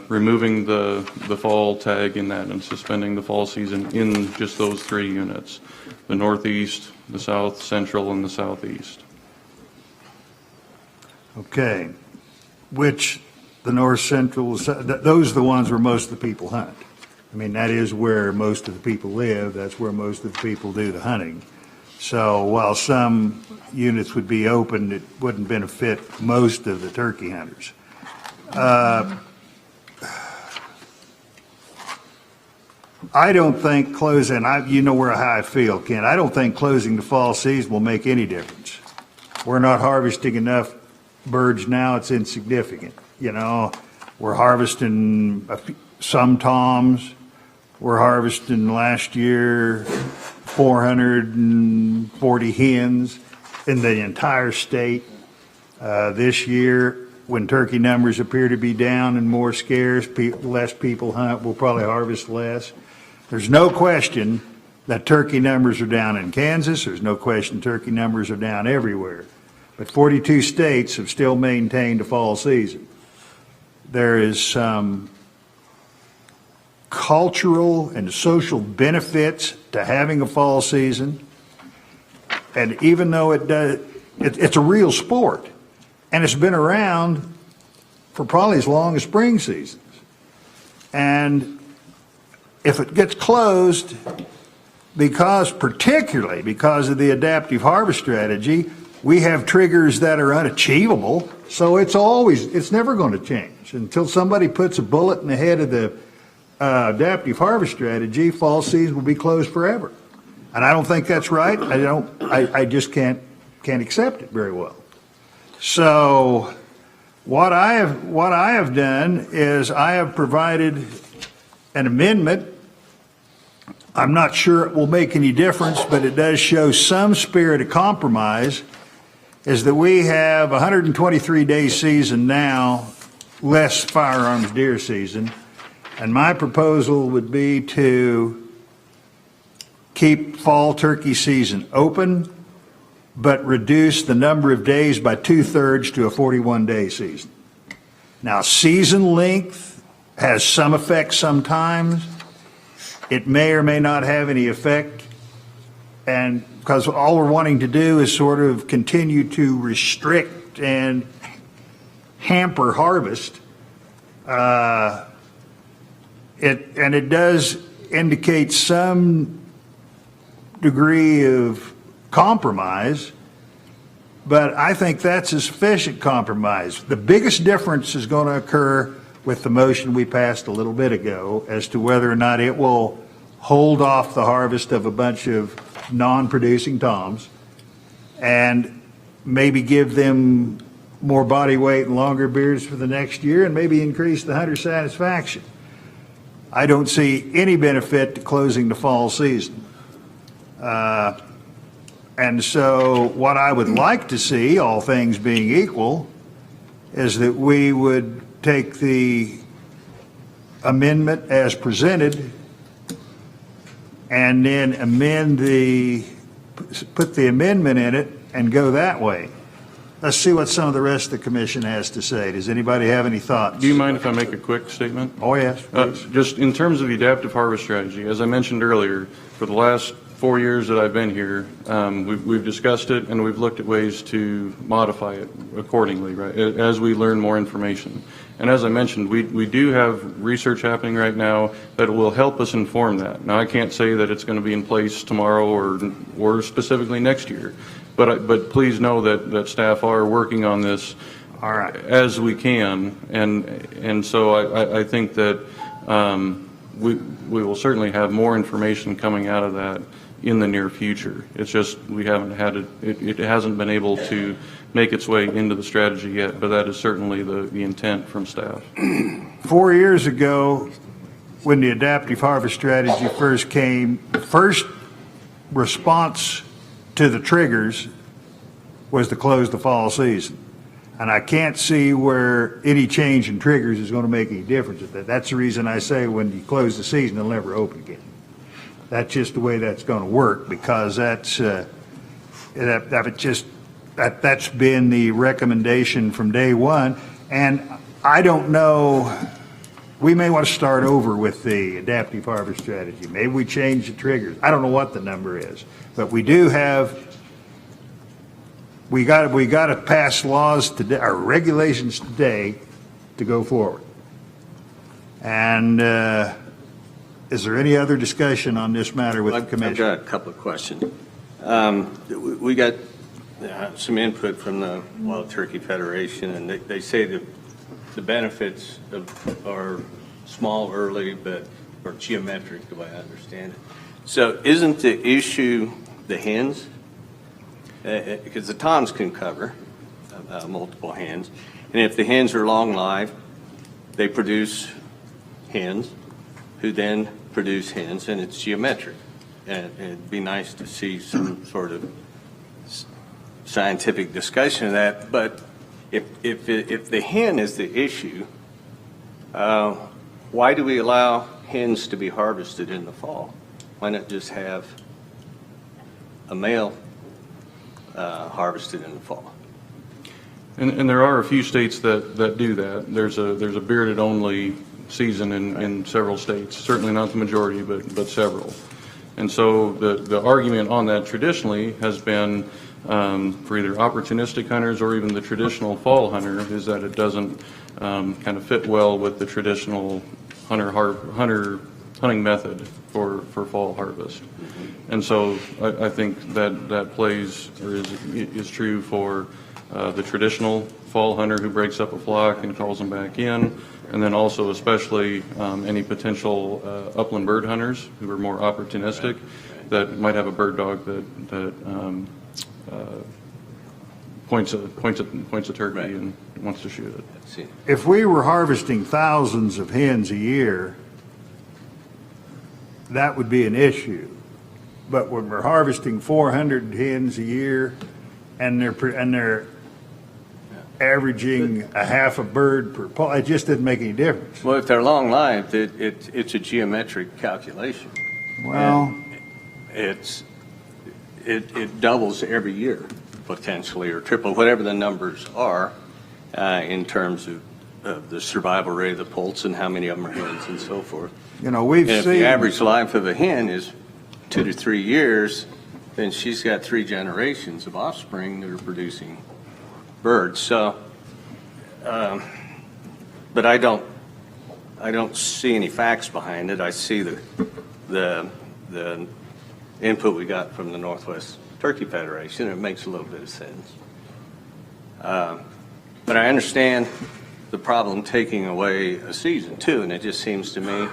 removing the fall tag in that and suspending the fall season in just those 3 units, the northeast, the south central, and the southeast. Okay. Which the north central, those are the ones where most of the people hunt. I mean, that is where most of the people live. That's where most of the people do the hunting. So while some units would be open, it wouldn't benefit most of the turkey hunters. I don't think closing, you know how I feel, Ken. I don't think closing the fall season will make any difference. We're not harvesting enough birds now, it's insignificant. You know, we're harvesting some toms. We're harvesting last year 440 hens in the entire state. This year, when turkey numbers appear to be down and more scarce, less people hunt, we'll probably harvest less. There's no question that turkey numbers are down in Kansas. There's no question turkey numbers are down everywhere. But 42 states have still maintained a fall season. There is some cultural and social benefits to having a fall season. And even though it's a real sport, and it's been around for probably as long as spring seasons. And if it gets closed, particularly because of the adaptive harvest strategy, we have triggers that are unachievable. So it's never going to change until somebody puts a bullet in the head of the adaptive harvest strategy. Fall season will be closed forever, and I don't think that's right. I just can't accept it very well. So what I have done is I have provided an amendment. I'm not sure it will make any difference, but it does show some spirit of compromise, is that we have a 123-day season now, less firearms deer season. And my proposal would be to keep fall turkey season open, but reduce the number of days by 2/3 to a 41-day season. Now, season length has some effect sometimes. It may or may not have any effect, and because all we're wanting to do is sort of continue to restrict and hamper harvest. It does indicate some degree of compromise, but I think that's a sufficient compromise. The biggest difference is going to occur with the motion we passed a little bit ago as to whether or not it will hold off the harvest of a bunch of non-producing toms and maybe give them more body weight and longer beards for the next year, and maybe increase the hunter satisfaction. I don't see any benefit to closing the fall season. And so what I would like to see, all things being equal, is that we would take the amendment as presented and then put the amendment in it and go that way. Let's see what some of the rest of the commission has to say. Does anybody have any thoughts? Do you mind if I make a quick statement? Oh, yes, please. Just in terms of the adaptive harvest strategy, as I mentioned earlier, for the last 4 years that I've been here, we've discussed it and we've looked at ways to modify it accordingly, right, as we learn more information. And as I mentioned, we do have research happening right now that will help us inform that. Now, I can't say that it's going to be in place tomorrow or specifically next year, but please know that staff are working on this as we can, and so I think that we will certainly have more information coming out of that in the near future. It's just we haven't had it hasn't been able to make its way into the strategy yet, but that is certainly the intent from staff. 4 years ago, when the adaptive harvest strategy first came, the first response to the triggers was to close the fall season. And I can't see where any change in triggers is going to make any difference with that. That's the reason I say when you close the season, they'll never open again. That's just the way that's going to work, because that's that's been the recommendation from day one. And I don't know, we may want to start over with the adaptive harvest strategy. Maybe we change the triggers. I don't know what the number is, but we do have. We got to pass laws today, or regulations today, to go forward. And is there any other discussion on this matter with the commission? I've got a couple of questions. We got some input from the Wild Turkey Federation, and they say that the benefits are small early, but are geometric, the way I understand it. So isn't the issue the hens? Because the toms can cover multiple hens, and if the hens are long-lived, they produce hens, who then produce hens, and it's geometric. And it'd be nice to see some sort of scientific discussion of that. But if the hen is the issue, why do we allow hens to be harvested in the fall? Why not just have a male harvested in the fall? And there are a few states that do that. There's a bearded only season in several states. Certainly not the majority, but several. And so the argument on that traditionally has been for either opportunistic hunters or even the traditional fall hunter is that it doesn't kind of fit well with the traditional hunting method for fall harvest. And so I think that plays or is true for the traditional fall hunter who breaks up a flock and calls them back in, and then also especially any potential upland bird hunters who are more opportunistic that might have a bird dog that points a turkey and wants to shoot it. If we were harvesting thousands of hens a year, that would be an issue. But when we're harvesting 400 hens a year and they're averaging a half a bird per paw, it just didn't make any difference. Well, if they're long-lived, it's a geometric calculation. Well, and it doubles every year, potentially, or triple, whatever the numbers are, in terms of the survival rate of the poults and how many of them are hens and so forth. You know, we've And if seen the average life of a hen is 2 to 3 years, then she's got 3 generations of offspring that are producing birds. So, but I don't see any facts behind it. I see the input we got from the Northwest Turkey Federation. It makes a little bit of sense. But I understand the problem taking away a season too, and it just seems to me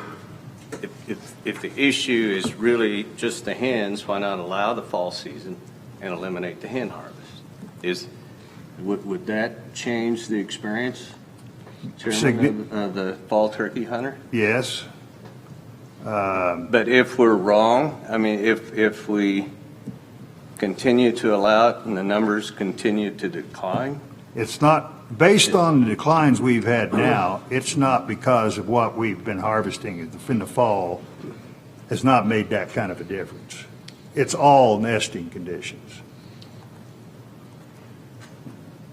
if the issue is really just the hens, why not allow the fall season and eliminate the hen harvest? Would that change the experience, Chairman, of the fall turkey hunter? Yes. But if we're wrong, I mean, if we continue to allow it and the numbers continue to decline? It's not, based on the declines we've had now, it's not because of what we've been harvesting in the fall has not made that kind of a difference. It's all nesting conditions.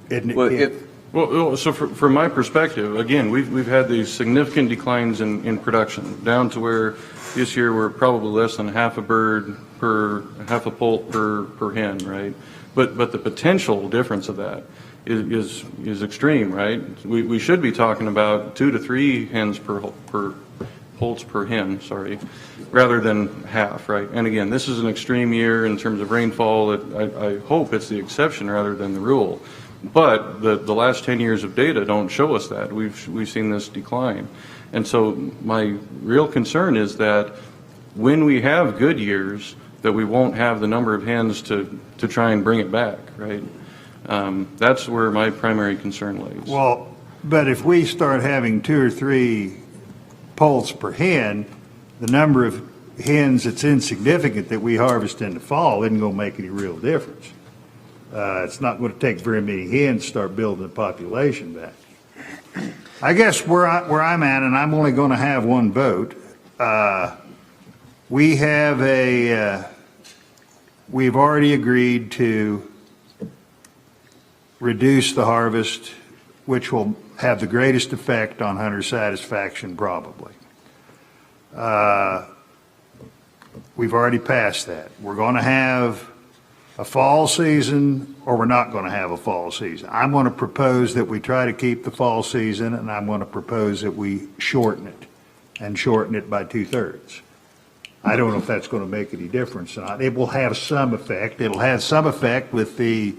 Isn't it, Well, Kid? Well, so from my perspective, again, we've had these significant declines in production, down to where this year we're probably less than half a poult per hen, right? But the potential difference of that is extreme, right? We should be talking about 2 to 3 hens per poults per hen, sorry, rather than half, right? And again, this is an extreme year in terms of rainfall. I hope it's the exception rather than the rule. But the last 10 years of data don't show us that. We've seen this decline. And so my real concern is that when we have good years, that we won't have the number of hens to try and bring it back, right? That's where my primary concern lays. Well, but if we start having 2 or 3 poults per hen, the number of hens that's insignificant that we harvest in the fall isn't going to make any real difference. It's not going to take very many hens to start building the population back. I guess where I'm at, and I'm only going to have one vote, we've already agreed to reduce the harvest, which will have the greatest effect on hunter satisfaction probably. We've already passed that. We're going to have a fall season, or we're not going to have a fall season. I'm going to propose that we try to keep the fall season, and I'm going to propose that we shorten it, and shorten it by 2/3. I don't know if that's going to make any difference or not. It will have some effect. It'll have some effect with the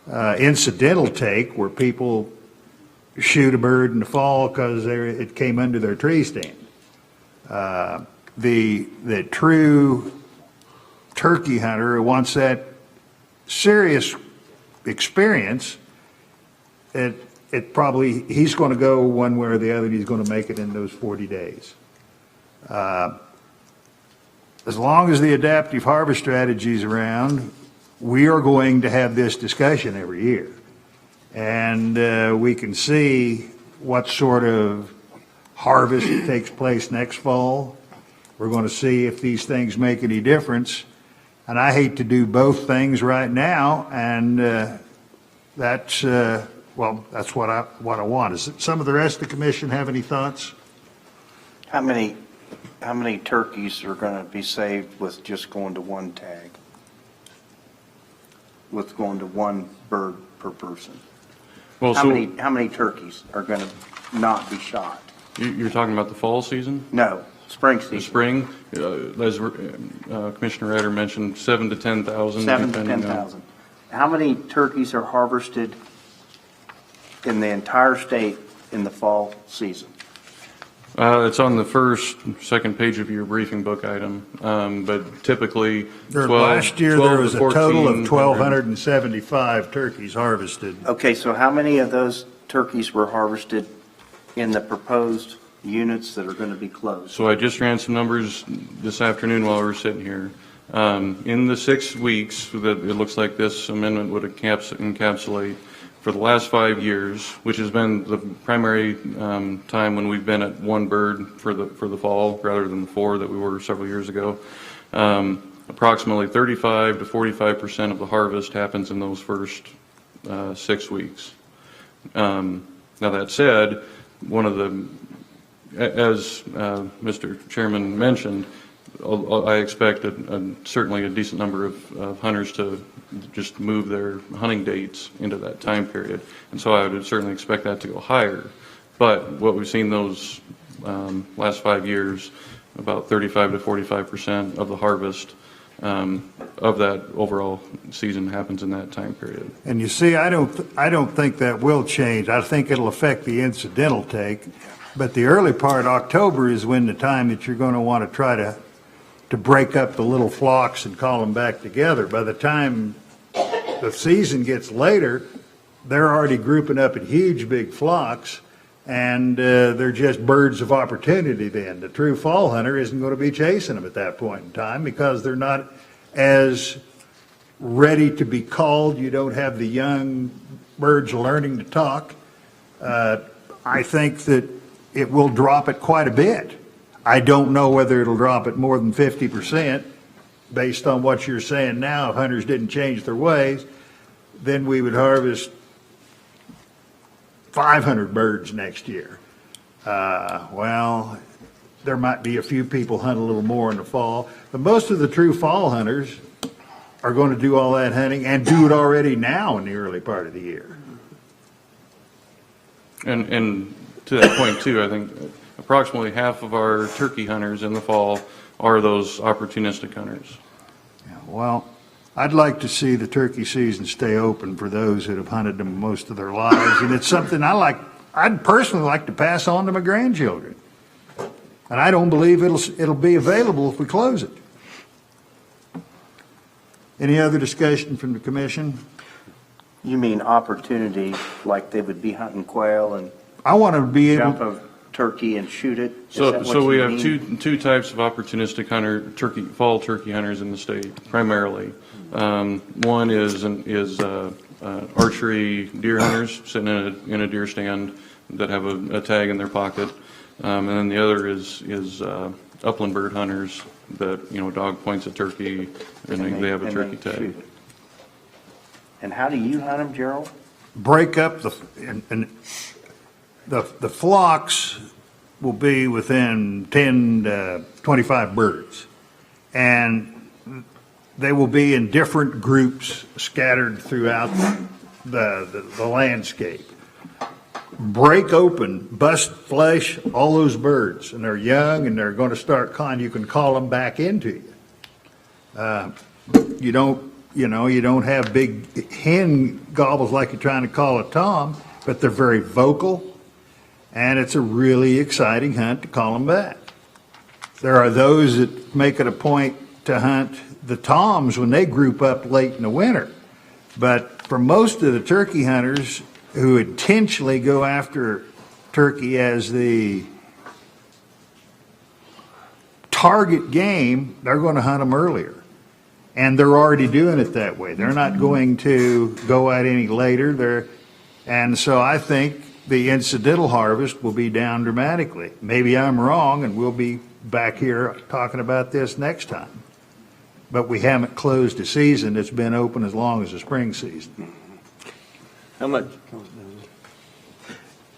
incidental take, where people shoot a bird in the fall because it came under their tree stand. The true turkey hunter who wants that serious experience, it probably, he's going to go one way or the other, and he's going to make it in those 40 days. As long as the adaptive harvest strategy is around, we are going to have this discussion every year. And we can see what sort of harvest takes place next fall. We're going to see if these things make any difference. And I hate to do both things right now, and that's what I want. Does some of the rest of the commission have any thoughts? How many turkeys are going to be saved with just going to one tag? With going to one bird per person? Well, how many turkeys are going to not be shot? You're talking about the fall season? No, spring season. The spring, as Commissioner Rader mentioned, 7 to 10,000. 7 to 10,000. How many turkeys are harvested in the entire state in the fall season? It's on the second page of your briefing book item, but typically 12, last year there was a total of 1,200. 1,275 turkeys harvested. Okay, so how many of those turkeys were harvested in the proposed units that are going to be closed? So I just ran some numbers this afternoon while we were sitting here. In the 6 weeks that it looks like this amendment would encapsulate, for the last 5 years, which has been the primary time when we've been at one bird for the fall rather than the 4 that we were several years ago, approximately 35 to 45% of the harvest happens in those first 6 weeks. Now that said, as Mr. Chairman mentioned, I expect certainly a decent number of hunters to just move their hunting dates into that time period. And so I would certainly expect that to go higher. But what we've seen those last 5 years, about 35 to 45% of the harvest of that overall season happens in that time period. And you see, I don't think that will change. I think it'll affect the incidental take. But the early part, October, is when the time that you're going to want to try to break up the little flocks and call them back together. By the time the season gets later, they're already grouping up in huge, big flocks, and they're just birds of opportunity then. The true fall hunter isn't going to be chasing them at that point in time because they're not as ready to be called. You don't have the young birds learning to talk. I think that it will drop it quite a bit. I don't know whether it'll drop it more than 50%. Based on what you're saying now, if hunters didn't change their ways, then we would harvest 500 birds next year. Well, there might be a few people hunt a little more in the fall, but most of the true fall hunters are going to do all that hunting and do it already now in the early part of the year. And to that point too, I think approximately half of our turkey hunters in the fall are those opportunistic hunters. Yeah, well, I'd like to see the turkey season stay open for those that have hunted them most of their lives, and it's something I'd personally like to pass on to my grandchildren. And I don't believe it'll be available if we close it. Any other discussion from the commission? You mean opportunity, like they would be hunting quail and I want to be able jump a turkey and shoot it? Is that what So we you have mean? two types of opportunistic fall turkey hunters in the state, primarily. One is archery deer hunters sitting in a deer stand that have a tag in their pocket, and then the other is upland bird hunters that dog points a turkey and they have a turkey tag. Shoot it. And how do you hunt them, Gerald? break up the flocks will be within 10 to 25 birds. And they will be in different groups scattered throughout the landscape. Break open, bust flesh, all those birds, and they're young and they're going to start calling. You can call them back into you. You don't have big hen gobbles like you're trying to call a tom, but they're very vocal, and it's a really exciting hunt to call them back. There are those that make it a point to hunt the toms when they group up late in the winter, but for most of the turkey hunters who intentionally go after turkey as the target game, they're going to hunt them earlier. And they're already doing it that way. They're not going to go out any later. And so I think the incidental harvest will be down dramatically. Maybe I'm wrong, and we'll be back here talking about this next time. But we haven't closed a season that's been open as long as the spring season. How much?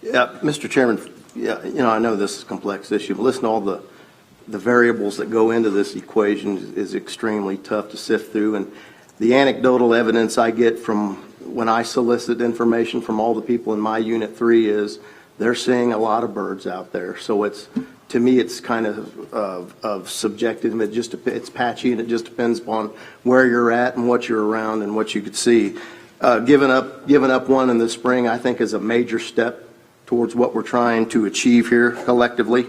Yeah, Mr. Chairman, I know this is a complex issue, but listen to all the variables that go into this equation is extremely tough to sift through. And the anecdotal evidence I get from when I solicit information from all the people in my Unit 3 is they're seeing a lot of birds out there. So to me, it's kind of subjective. It's patchy, and it just depends upon where you're at and what you're around and what you could see. Giving up one in the spring, I think, is a major step towards what we're trying to achieve here collectively.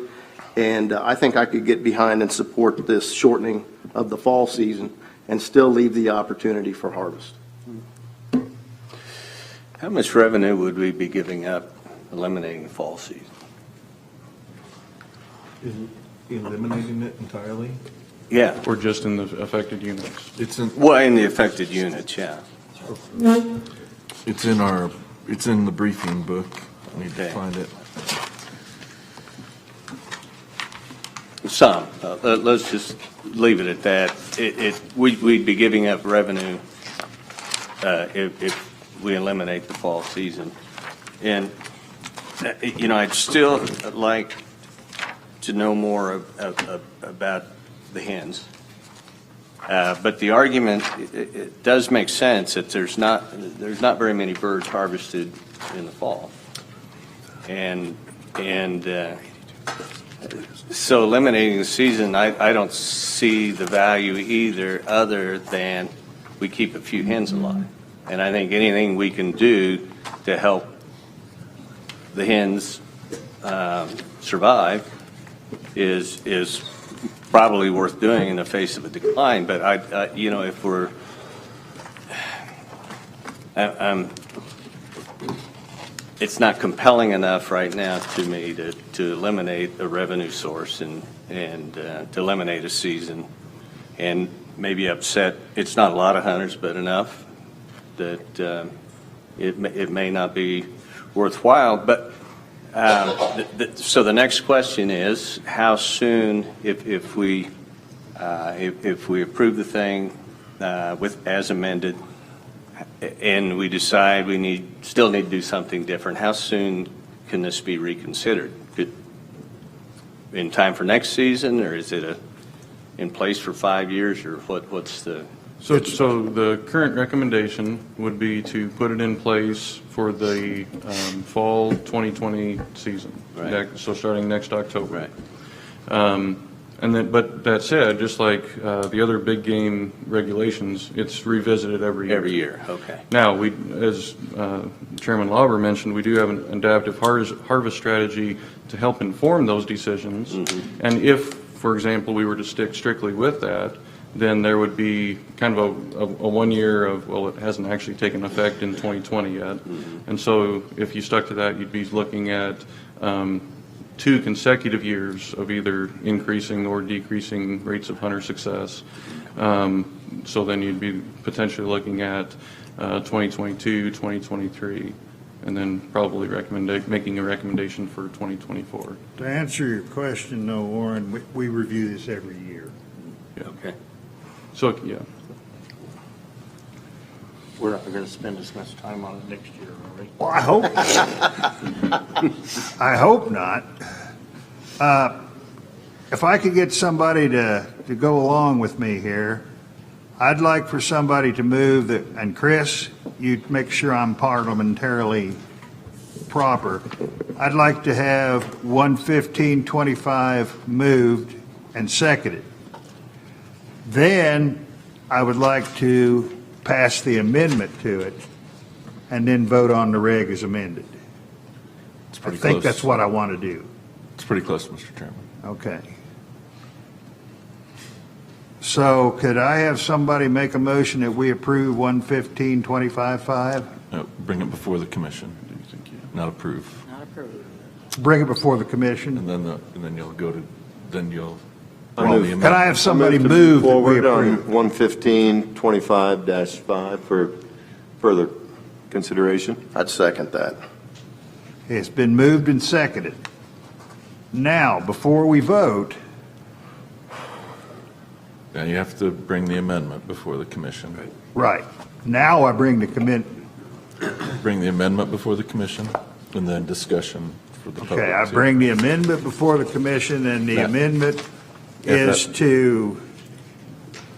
And I think I could get behind and support this shortening of the fall season and still leave the opportunity for harvest. How much revenue would we be giving up eliminating the fall season? Eliminating it entirely? Yeah. Or just in the affected units? In the affected units, yeah. It's in the briefing book. I need to find it. Some. Let's just leave it at that. We'd be giving up revenue if we eliminate the fall season. And, I'd still like to know more about the hens. But the argument, it does make sense that there's not very many birds harvested in the fall. And so eliminating the season, I don't see the value either, other than we keep a few hens alive. And I think anything we can do to help the hens survive is probably worth doing in the face of a decline. But if it's not compelling enough right now to me to eliminate a revenue source and to eliminate a season, and maybe upset, it's not a lot of hunters, but enough that it may not be worthwhile. But so the next question is, how soon, if we approve the thing as amended, and we decide we still need to do something different, how soon can this be reconsidered? In time for next season, or is it in place for 5 years, or what's the? So the current recommendation would be to put it in place for the fall 2020 season. Right. So starting next October. Right. But that said, just like the other big game regulations, it's revisited every year. Every year, okay. Now, as Chairman Lauber mentioned, we do have an adaptive harvest strategy to help inform those decisions. Mm-hmm. And if, for example, we were to stick strictly with that, then there would be kind of a 1 year of, well, it hasn't actually taken effect in 2020 yet. Mm-hmm. And so if you stuck to that, you'd be looking at 2 consecutive years of either increasing or decreasing rates of hunter success. So then you'd be potentially looking at 2022, 2023, and then probably making a recommendation for 2024. To answer your question, though, Warren, we review this every year. Yeah. Okay. So, yeah. We're not going to spend as much time on it next year, are we? Well, I hope I hope not. If I could get somebody to go along with me here, I'd like for somebody to move that, and Chris, you make sure I'm parliamentarily proper. I'd like to have 11525 moved and seconded. Then I would like to pass the amendment to it and then vote on the reg as amended. It's I pretty think close. that's what I want to do. It's pretty close, Mr. Chairman. Okay. So could I have somebody make a motion that we approve 11525.5? No, bring it before the commission, not approve. Not approved. Bring it before the commission? And then you'll go to, then you'll. Can I have somebody move that we Forward on approve? 11525-5 for further consideration. I'd second that. It's been moved and seconded. Now, before we vote, Now you have to bring the amendment before the commission. right, now I bring the Bring the amendment before the commission, and then discussion for the public. okay, I to- bring the amendment before the commission, and the Yeah. amendment Yeah, is to,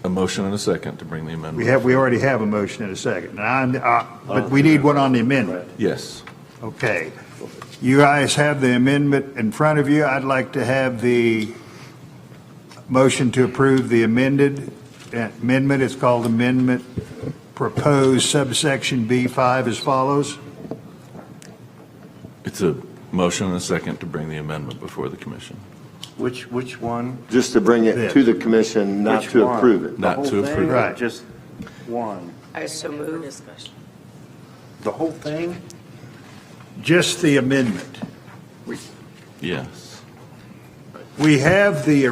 A motion and a second to bring the amendment. we already have a motion in a second. But we need one on the amendment. Yes. Okay. You guys have the amendment in front of you. I'd like to have the motion to approve the amendment. It's called Amendment Proposed Subsection B5 as follows. It's a motion and a second to bring the amendment before the commission. Which one? Just to bring it to the commission, not Which to one? approve it. The Not whole to thing approve or it. Right. Just one? I so move. Discussion. The whole thing? Just the amendment. Yes. We have the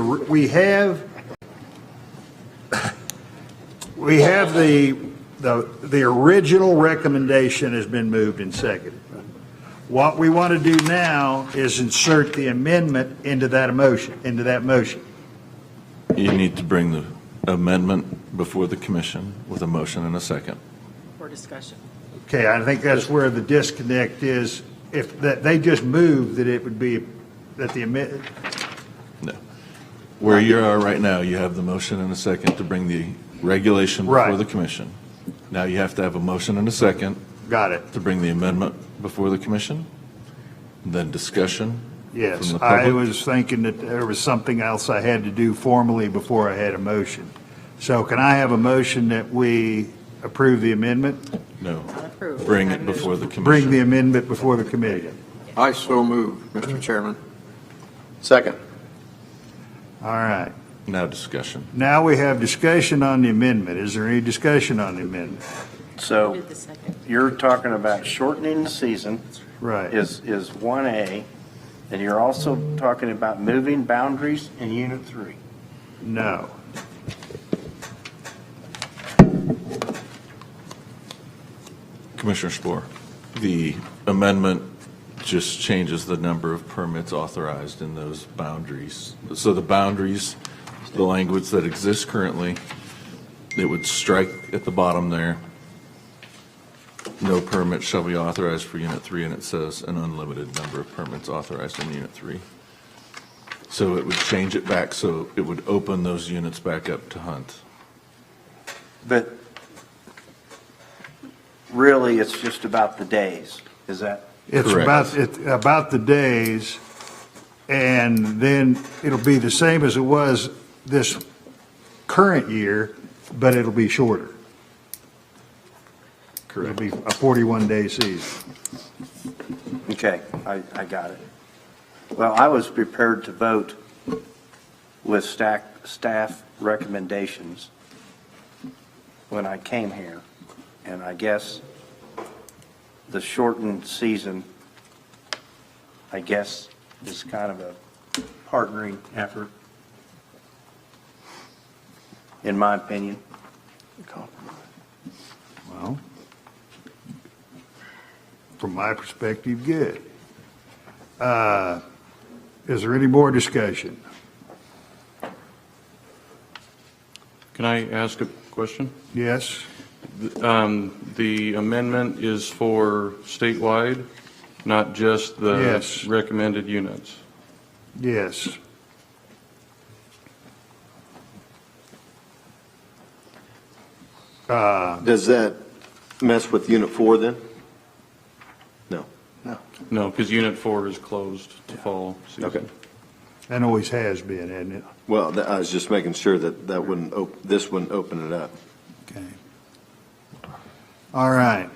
original recommendation has been moved and seconded. What we want to do now is insert the amendment into that motion, You need to bring the amendment before the commission with a motion and a second. For discussion. Okay, I think that's where the disconnect is. If that, they just moved that it would be, that the amendment, No. Where you are right now, you have the motion and a second to bring the regulation before Right. the commission. Now you have to have a motion and a second got it. to bring the amendment before the commission, and then discussion. Yes, from the I public. was thinking that there was something else I had to do formally before I had a motion. So can I have a motion that we approve the amendment? No. Not approved. Bring I it move. before the commission. Bring the amendment before the committee. I so move, Mr. Chairman. Second. All right. Now discussion. Now we have discussion on the amendment. Is there any discussion on the amendment? So Who did the second? you're talking about shortening the season Right. is 1A, and you're also talking about moving boundaries in Unit 3. No. Commissioner Spore, the amendment just changes the number of permits authorized in those boundaries. So the boundaries, the language that exists currently, it would strike at the bottom there. No permit shall be authorized for Unit 3, and it says an unlimited number of permits authorized in Unit 3. So it would change it back so it would open those units back up to hunt. But really, it's just about the days. Is that? It's Correct. about the days, and then it'll be the same as it was this current year, but it'll be shorter. Correct. It'll be a 41-day season. Okay, I got it. Well, I was prepared to vote with staff recommendations when I came here, and I guess the shortened season, I guess, is kind of a partnering effort, in my opinion. Well, from my perspective, good. Is there any more discussion? Can I ask a question? Yes? The amendment is for statewide, not just the Yes. recommended units. Yes. Does that mess with Unit 4 then? No. No, because Unit 4 is closed to fall season. Okay. That always has been, hasn't it? Well, I was just making sure that this wouldn't open it up. Okay. All right.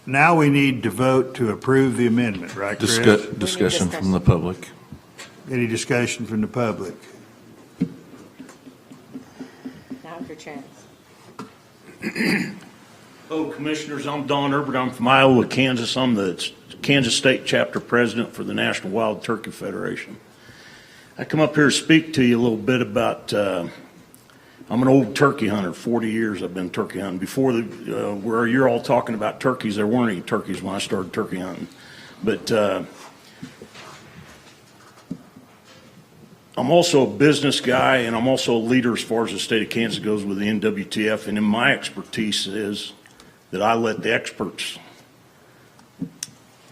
Now we need to vote to approve the amendment, right, Chris? Discussion from the public. Any discussion from the public? Now's your chance. Hello, Commissioners. I'm Don Herbert. I'm from Iowa, Kansas. I'm the Kansas State Chapter President for the National Wild Turkey Federation. I come up here to speak to you a little bit about, I'm an old turkey hunter. 40 years I've been turkey hunting. Before where you're all talking about turkeys, there weren't any turkeys when I started turkey hunting. But I'm also a business guy, and I'm also a leader as far as the state of Kansas goes with the NWTF. And in my expertise is that I let the experts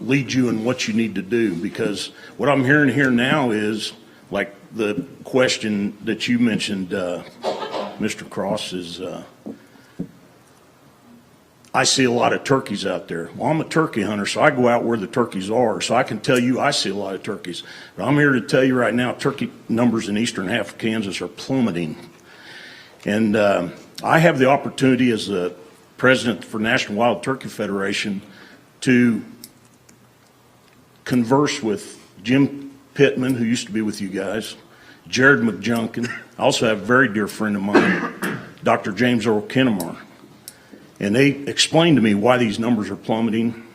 lead you in what you need to do. Because what I'm hearing here now is, like the question that you mentioned, Mr. Cross, is I see a lot of turkeys out there. Well, I'm a turkey hunter, so I go out where the turkeys are, so I can tell you I see a lot of turkeys. But I'm here to tell you right now, turkey numbers in eastern half of Kansas are plummeting. And I have the opportunity as the president for National Wild Turkey Federation to converse with Jim Pittman, who used to be with you guys, Jared McJunkin. I also have a very dear friend of mine, Dr. James Earl Kinnemar. And they explained to me why these numbers are plummeting.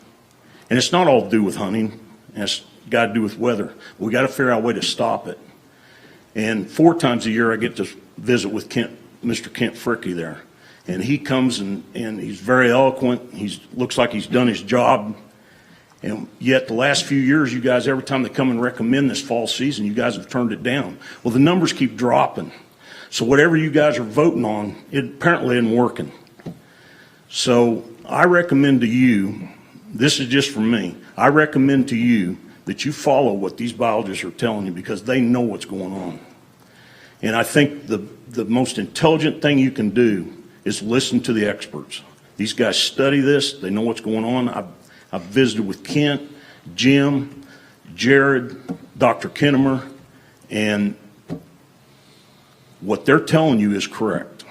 And it's not all to do with hunting. It's got to do with weather. We got to figure out a way to stop it. And 4 times a year I get to visit with Mr. Kent Fricke there. And he comes and he's very eloquent. He looks like he's done his job. And yet the last few years, you guys, every time they come and recommend this fall season, you guys have turned it down. Well, the numbers keep dropping. So whatever you guys are voting on, it apparently isn't working. So I recommend to you, this is just for me, I recommend to you that you follow what these biologists are telling you because they know what's going on. And I think the most intelligent thing you can do is listen to the experts. These guys study this. They know what's going on. I've visited with Kent, Jim, Jared, Dr. Kinnemer, and what they're telling you is correct.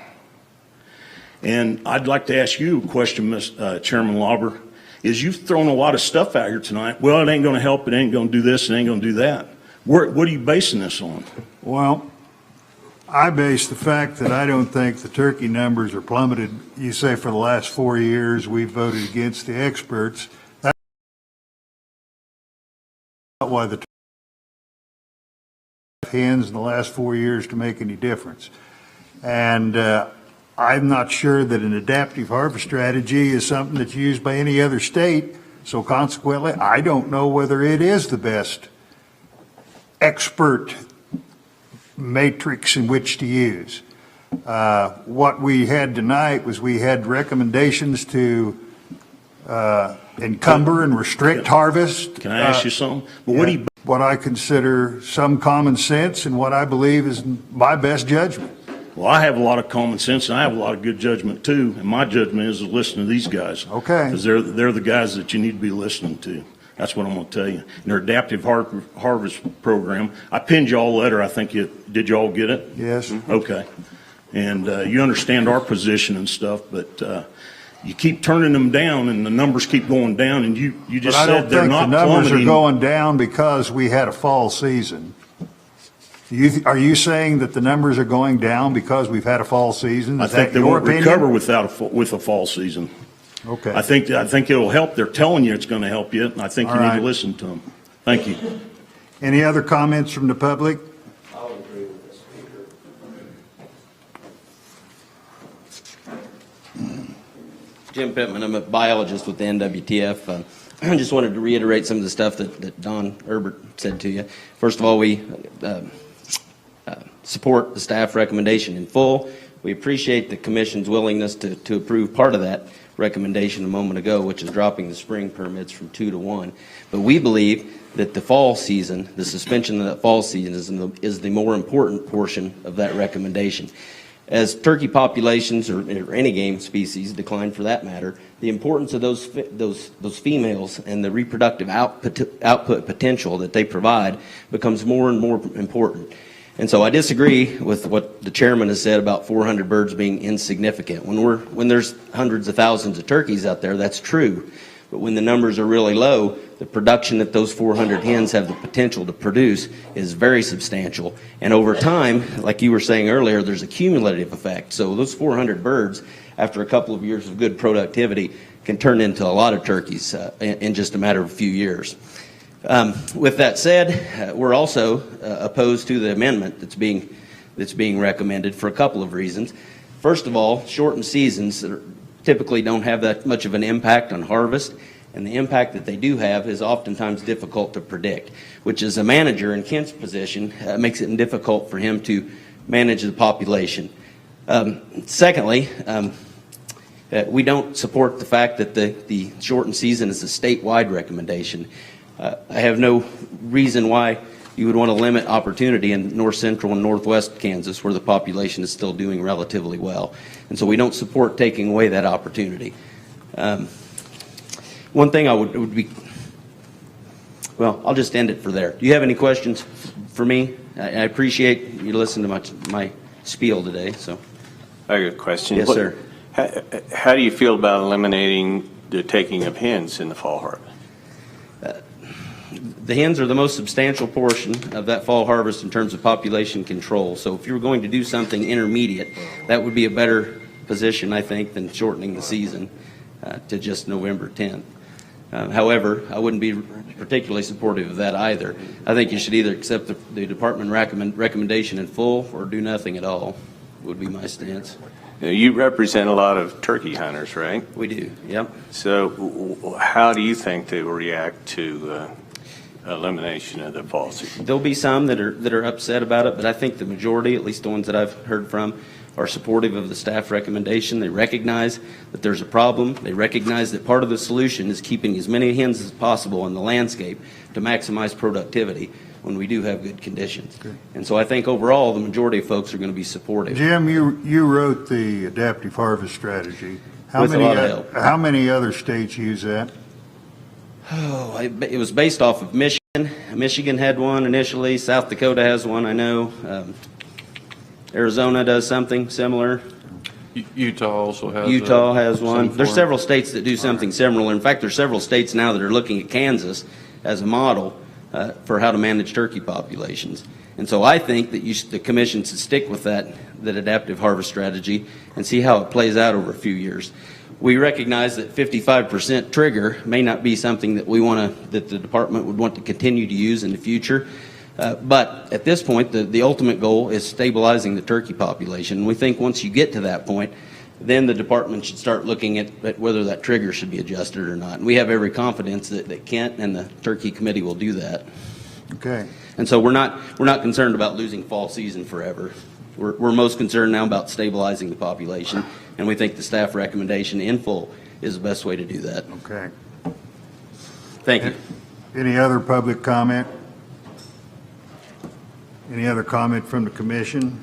And I'd like to ask you a question, Chairman Lauber, is you've thrown a lot of stuff out here tonight. Well, it ain't going to help, it ain't going to do this, it ain't going to do that. What are you basing this on? Well, I base the fact that I don't think the turkey numbers are plummeted. You say for the last 4 years, we've voted against the experts. That's not why the hens in the last 4 years to make any difference. And I'm not sure that an adaptive harvest strategy is something that's used by any other state. So consequently, I don't know whether it is the best expert matrix in which to use. What we had tonight was we had recommendations to encumber and restrict harvest. Can I ask you something? But what do you, What I consider some common sense and what I believe is my best judgment. well, I have a lot of common sense and I have a lot of good judgment too. And my judgment is to listen to these guys. Okay. Because they're the guys that you need to be listening to. That's what I'm going to tell you. And their adaptive harvest program, I pinned you all a letter. I think did you all get it? Yes. Okay. And you understand our position and stuff, but you keep turning them down and the numbers keep going down, and you just But I don't said they're think not the numbers plummeting. are going down because we had a fall season. Are you saying that the numbers are going down because we've had a fall season? I Is think that they your won't opinion? recover with a fall season. Okay. I think it'll help. They're telling you it's going to help you, and I think you All need right. to listen to them. Thank you. Any other comments from the public? I'll agree with the speaker. Jim Pittman, I'm a biologist with the NWTF. I just wanted to reiterate some of the stuff that Don Herbert said to you. First of all, we support the staff recommendation in full. We appreciate the Commission's willingness to approve part of that recommendation a moment ago, which is dropping the spring permits from 2 to 1. But we believe that the fall season, the suspension of that fall season is the more important portion of that recommendation. As turkey populations or any game species decline for that matter, the importance of those females and the reproductive output potential that they provide becomes more and more important. And so I disagree with what the chairman has said about 400 birds being insignificant. When there's hundreds of thousands of turkeys out there, that's true. But when the numbers are really low, the production that those 400 hens have the potential to produce is very substantial. And over time, like you were saying earlier, there's a cumulative effect. So those 400 birds, after a couple of years of good productivity, can turn into a lot of turkeys in just a matter of a few years. With that said, we're also opposed to the amendment that's being recommended for a couple of reasons. First of all, shortened seasons typically don't have that much of an impact on harvest, and the impact that they do have is oftentimes difficult to predict, which as a manager in Kent's position makes it difficult for him to manage the population. Secondly, we don't support the fact that the shortened season is a statewide recommendation. I have no reason why you would want to limit opportunity in north central and northwest Kansas, where the population is still doing relatively well. And so we don't support taking away that opportunity. One thing I'll just end it for there. Do you have any questions for me? I appreciate you listening to my spiel today. So, I got a question. Yes, sir. How do you feel about eliminating the taking of hens in the fall harvest? The hens are the most substantial portion of that fall harvest in terms of population control. So if you were going to do something intermediate, that would be a better position, I think, than shortening the season to just November 10th. However, I wouldn't be particularly supportive of that either. I think you should either accept the department recommendation in full or do nothing at all, would be my stance. Now, you represent a lot of turkey hunters, right? We do, yep. So how do you think they will react to elimination of the fall season? There'll be some that are upset about it, but I think the majority, at least the ones that I've heard from, are supportive of the staff recommendation. They recognize that there's a problem. They recognize that part of the solution is keeping as many hens as possible in the landscape to maximize productivity when we do have good conditions. Good. And so I think overall the majority of folks are going to be supportive. Jim, you wrote the adaptive harvest strategy. With a lot of help. How many other states use that? Oh, it was based off of Michigan. Michigan had one initially. South Dakota has one, I know. Arizona does something similar. Utah also has Utah has one. some There's form. several states that do something similar. In fact, there's several states now that are looking at Kansas as a model for how to manage turkey populations. And so I think that the commission should stick with that adaptive harvest strategy and see how it plays out over a few years. We recognize that 55% trigger may not be something that that the department would want to continue to use in the future. But at this point, the ultimate goal is stabilizing the turkey population. We think once you get to that point, then the department should start looking at whether that trigger should be adjusted or not. And we have every confidence that Kent and the Turkey Committee will do that. Okay. And so we're not concerned about losing fall season forever. We're most concerned now about stabilizing the population, and we think the staff recommendation in full is the best way to do that. Okay. Thank you. Any other public comment? Any other comment from the commission?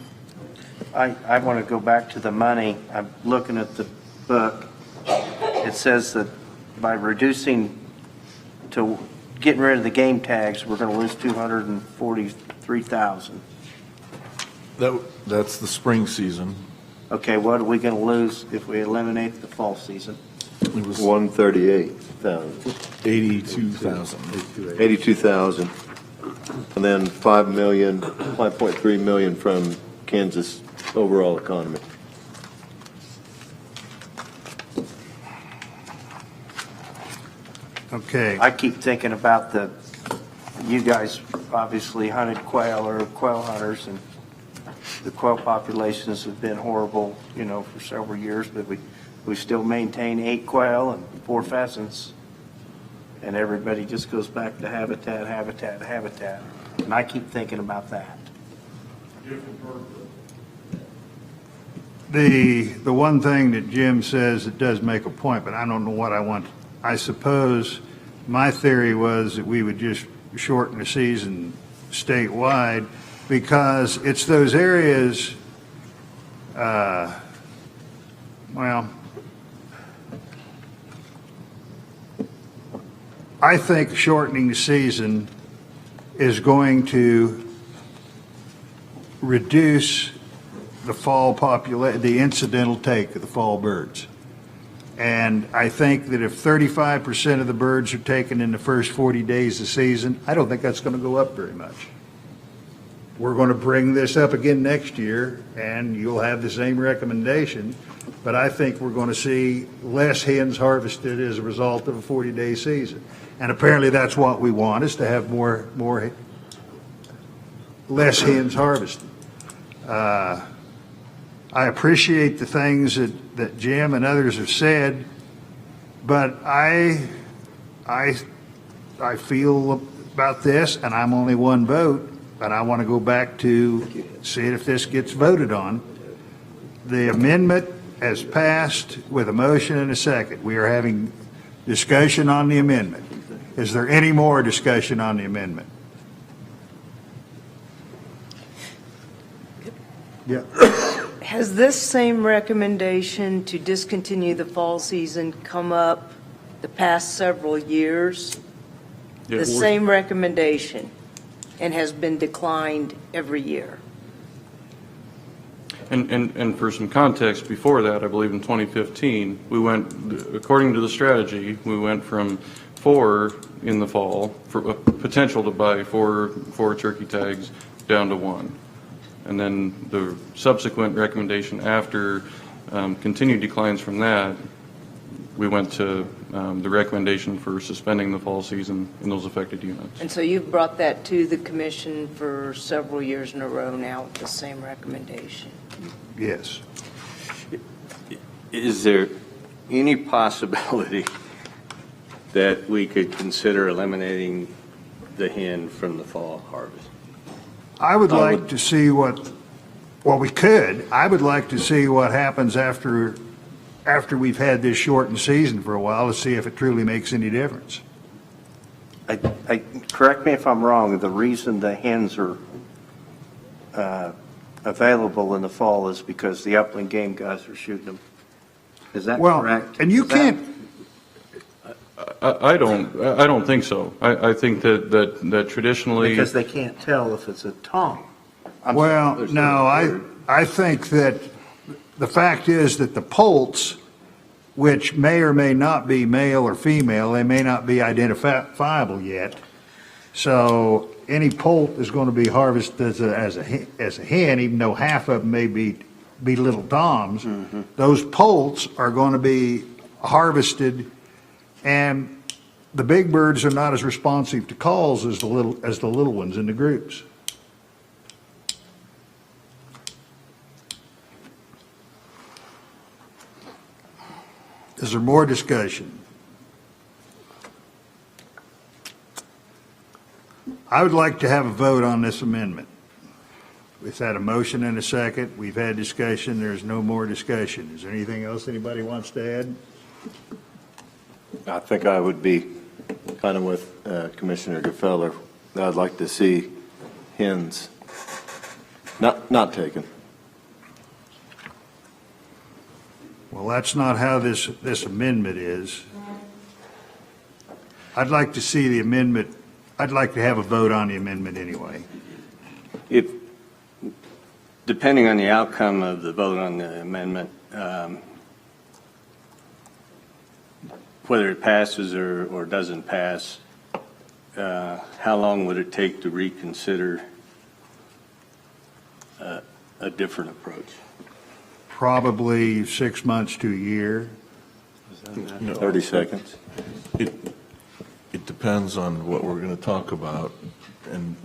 I want to go back to the money. I'm looking at the book. It says that by reducing to getting rid of the game tags, we're going to lose $243,000. That's the spring season. Okay, what are we going to lose if we eliminate the fall season? It was 138,000. 82,000. 82,000. And then 5.3 million from Kansas overall economy. Okay. I keep thinking about you guys obviously hunted quail or quail hunters, and the quail populations have been horrible, for several years, but we still maintain 8 quail and 4 pheasants, and everybody just goes back to habitat. And I keep thinking about that. The one thing that Jim says, it does make a point, but I don't know what I want. I suppose my theory was that we would just shorten the season statewide because it's those areas, I think shortening the season is going to reduce the fall the incidental take of the fall birds. And I think that if 35% of the birds are taken in the first 40 days of the season, I don't think that's going to go up very much. We're going to bring this up again next year, and you'll have the same recommendation, but I think we're going to see less hens harvested as a result of a 40-day season. And apparently that's what we want, is to have less hens harvested. I appreciate the things that Jim and others have said, but I feel about this, and I'm only one vote, but I want to go back to see if this gets voted on. The amendment has passed with a motion and a second. We are having discussion on the amendment. Is there any more discussion on the amendment? Yeah. Has this same recommendation to discontinue the fall season come up the past several years? The same recommendation, and has been declined every year? And for some context, before that, I believe in 2015, we went, according to the strategy, we went from 4 in the fall, for a potential to buy four turkey tags, down to 1. And then the subsequent recommendation after continued declines from that, we went to the recommendation for suspending the fall season in those affected units. And so you've brought that to the commission for several years in a row now with the same recommendation? Yes. Is there any possibility that we could consider eliminating the hen from the fall harvest? I would like to see we could. I would like to see what happens after we've had this shortened season for a while to see if it truly makes any difference. Correct me if I'm wrong, the reason the hens are available in the fall is because the upland game guys are shooting them. Is that correct? And you can't. I don't think so. I think that traditionally. Because they can't tell if it's a tongue. I think that the fact is that the poults, which may or may not be male or female, they may not be identifiable yet. So any poult is going to be harvested as a hen, even though half of them may be little toms. Those poults are going to be harvested, and the big birds are not as responsive to calls as the little ones in the groups. Is there more discussion? I would like to have a vote on this amendment. We've had a motion and a second. We've had discussion. There's no more discussion. Is there anything else anybody wants to add? I think I would be kind of with Commissioner Gefeller. I'd like to see hens not taken. Well, that's not how this amendment is. I'd like to see the amendment, I'd like to have a vote on the amendment anyway. Depending on the outcome of the vote on the amendment, whether it passes or doesn't pass, how long would it take to reconsider a different approach? Probably 6 months to a year. 30 seconds. It depends on what we're going to talk about and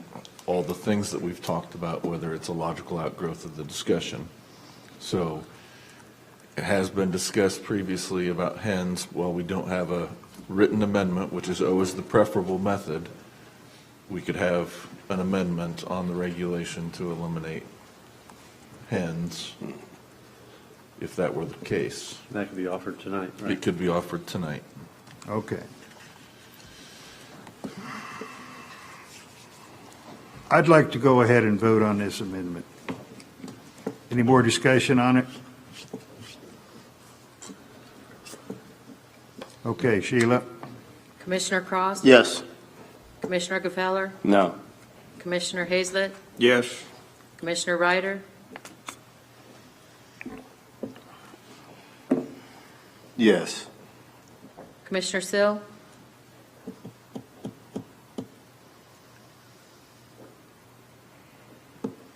all the things that we've talked about, whether it's a logical outgrowth of the discussion. So it has been discussed previously about hens. While we don't have a written amendment, which is always the preferable method, we could have an amendment on the regulation to eliminate hens if that were the case. That could be offered tonight, right? It could be offered tonight. Okay. I'd like to go ahead and vote on this amendment. Any more discussion on it? Okay, Sheila? Commissioner Cross? Yes. Commissioner Gefeller? No. Commissioner Hazlett? Yes. Commissioner Ryder? Yes. Commissioner Sill?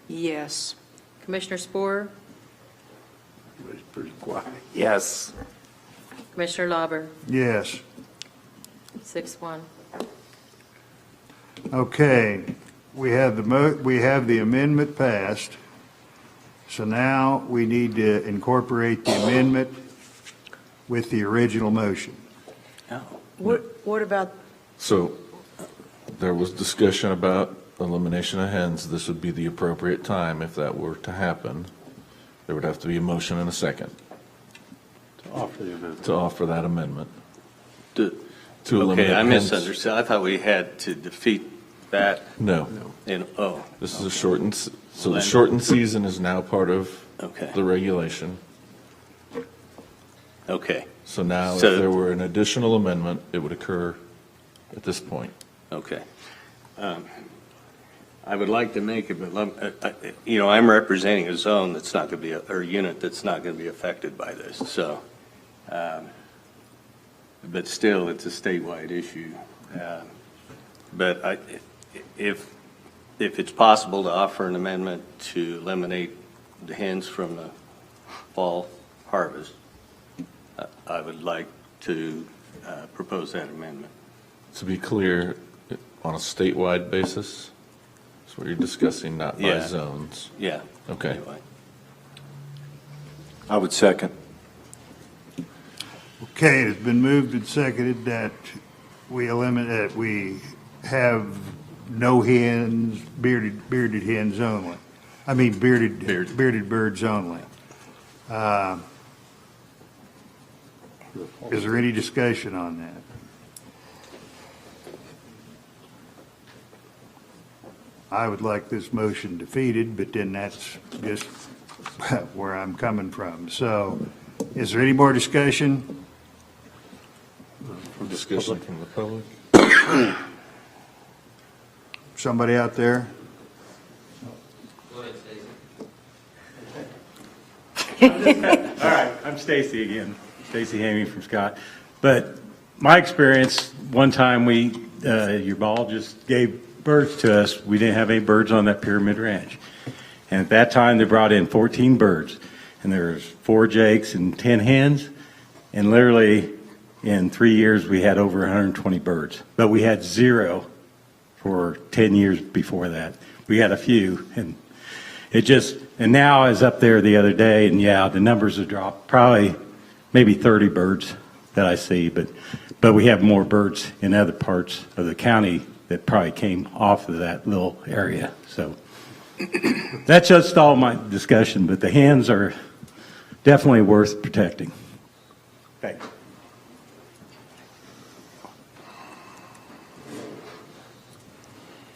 Yes. Commissioner Sporer? It was pretty quiet. Yes. Commissioner Lauber? Yes. 6-1. Okay, we have the amendment passed. So now we need to incorporate the amendment with the original motion. What about, So there was discussion about elimination of hens. This would be the appropriate time if that were to happen. There would have to be a motion and a second To offer the amendment. to offer that amendment. To eliminate Okay, I hens. misunderstood. I thought we had to defeat that. No. This is a shortened, so the shortened season is now part of Okay. the regulation. Okay. So now if So- there were an additional amendment, it would occur at this point. Okay. I would like to make it, but, I'm representing a zone that's not going to be, or a unit that's not going to be affected by this, so, but still, it's a statewide issue. But if it's possible to offer an amendment to eliminate the hens from the fall harvest, I would like to propose that amendment. To be clear, on a statewide basis, that's what you're discussing, not by Yeah. zones. Yeah. Okay. Anyway. I would second. Okay, it's been moved and seconded that we eliminate, we have no hens, bearded hens only. I mean bearded birds only. Is there any discussion on that? I would like this motion defeated, but then that's just where I'm coming from. So, is there any more discussion? Discussion from the public? Somebody out there? All right, I'm Stacy again, Stacy Hamey from Scott. But my experience, one time your ball just gave birds to us. We didn't have any birds on that Pyramid Ranch. And at that time, they brought in 14 birds. And there was 4 jakes and 10 hens. And literally, in 3 years, we had over 120 birds. But we had 0 for 10 years before that. We had a few. And now I was up there the other day, and yeah, the numbers have dropped. Probably maybe 30 birds that I see. But we have more birds in other parts of the county that probably came off of that little area. So that's just all my discussion, but the hens are definitely worth protecting. Thanks.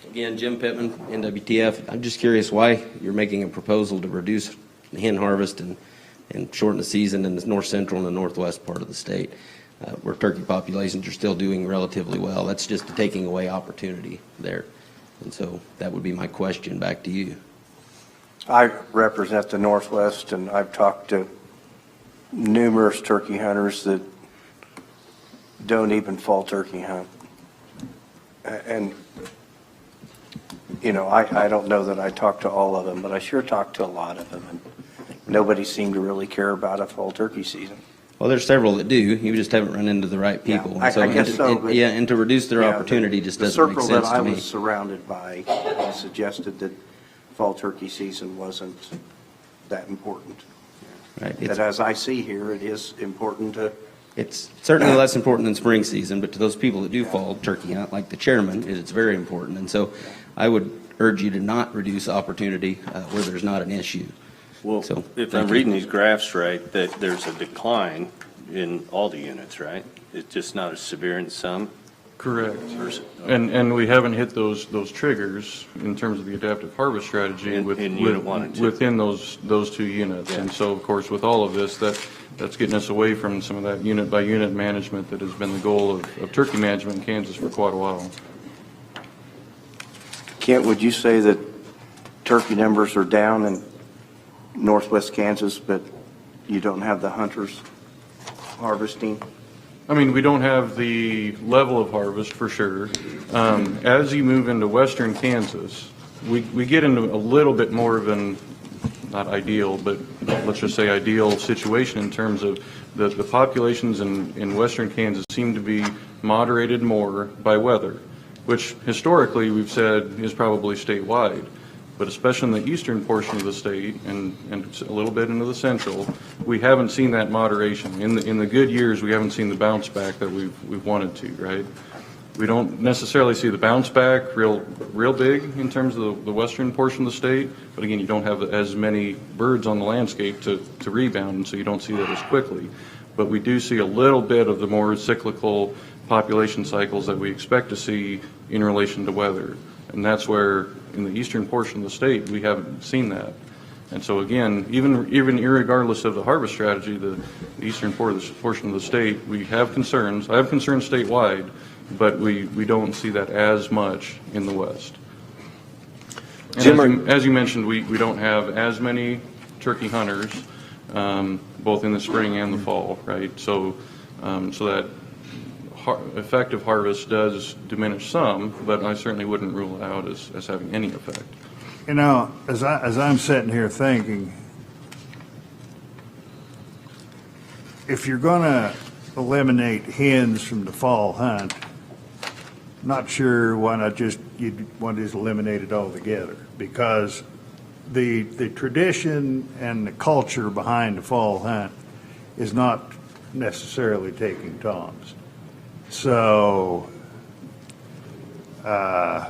Again, Jim Pittman, NWTF. I'm just curious why you're making a proposal to reduce the hen harvest and shorten the season in the north central and the northwest part of the state, where turkey populations are still doing relatively well. That's just taking away opportunity there. And so that would be my question back to you. I represent the Northwest, and I've talked to numerous turkey hunters that don't even fall turkey hunt. And, you know, I don't know that I talked to all of them, but I sure talked to a lot of them, and nobody seemed to really care about a fall turkey season. Well, there's several that do. You just haven't run into the right people. Yeah, I guess so. But yeah, and to reduce their opportunity just doesn't make sense to me. The circle that I was surrounded by suggested that fall turkey season wasn't that important. Right. That as I see here, it is important to. It's certainly less important than spring season, but to those people that do fall turkey hunt, like the chairman, it's very important. And so I would urge you to not reduce opportunity where there's not an issue. Well, So, if thank I'm you. reading these graphs right, that there's a decline in all the units, right? It's just not as severe in some? Correct. And we haven't hit those triggers in terms of the adaptive harvest strategy In unit 1 and 2. within those 2 units. And so, of course, with all of this, that's getting us away from some of that unit by unit management that has been the goal of turkey management in Kansas for quite a while. Kent, would you say that turkey numbers are down in northwest Kansas, but you don't have the hunters harvesting? I mean, we don't have the level of harvest for sure. As you move into western Kansas, we get into a little bit more of an, not ideal, but let's just say ideal situation in terms of the populations in western Kansas seem to be moderated more by weather, which historically we've said is probably statewide. But especially in the eastern portion of the state and a little bit into the central, we haven't seen that moderation. In the good years, we haven't seen the bounce back that we've wanted to, right? We don't necessarily see the bounce back real big in terms of the western portion of the state, but again, you don't have as many birds on the landscape to rebound, and so you don't see that as quickly. But we do see a little bit of the more cyclical population cycles that we expect to see in relation to weather. And that's where, in the eastern portion of the state, we haven't seen that. And so again, even irregardless of the harvest strategy, the eastern portion of the state, we have concerns. I have concerns statewide, but we don't see that as much in the west. And as you mentioned, we don't have as many turkey hunters, both in the spring and the fall, right? So that effective harvest does diminish some, but I certainly wouldn't rule it out as having any effect. You know, as I'm sitting here thinking, if you're going to eliminate hens from the fall hunt, not sure why not you'd want to just eliminate it altogether, because the tradition and the culture behind the fall hunt is not necessarily taking toms. So, I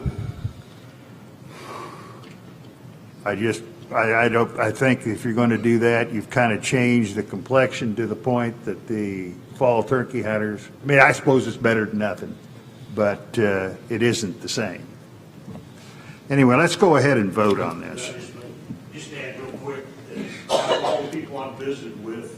think if you're going to do that, you've kind of changed the complexion to the point that the fall turkey hunters, I mean, I suppose it's better than nothing, but it isn't the same. Anyway, let's go ahead and vote on this. Just add real quick, that of all the people I've visited with,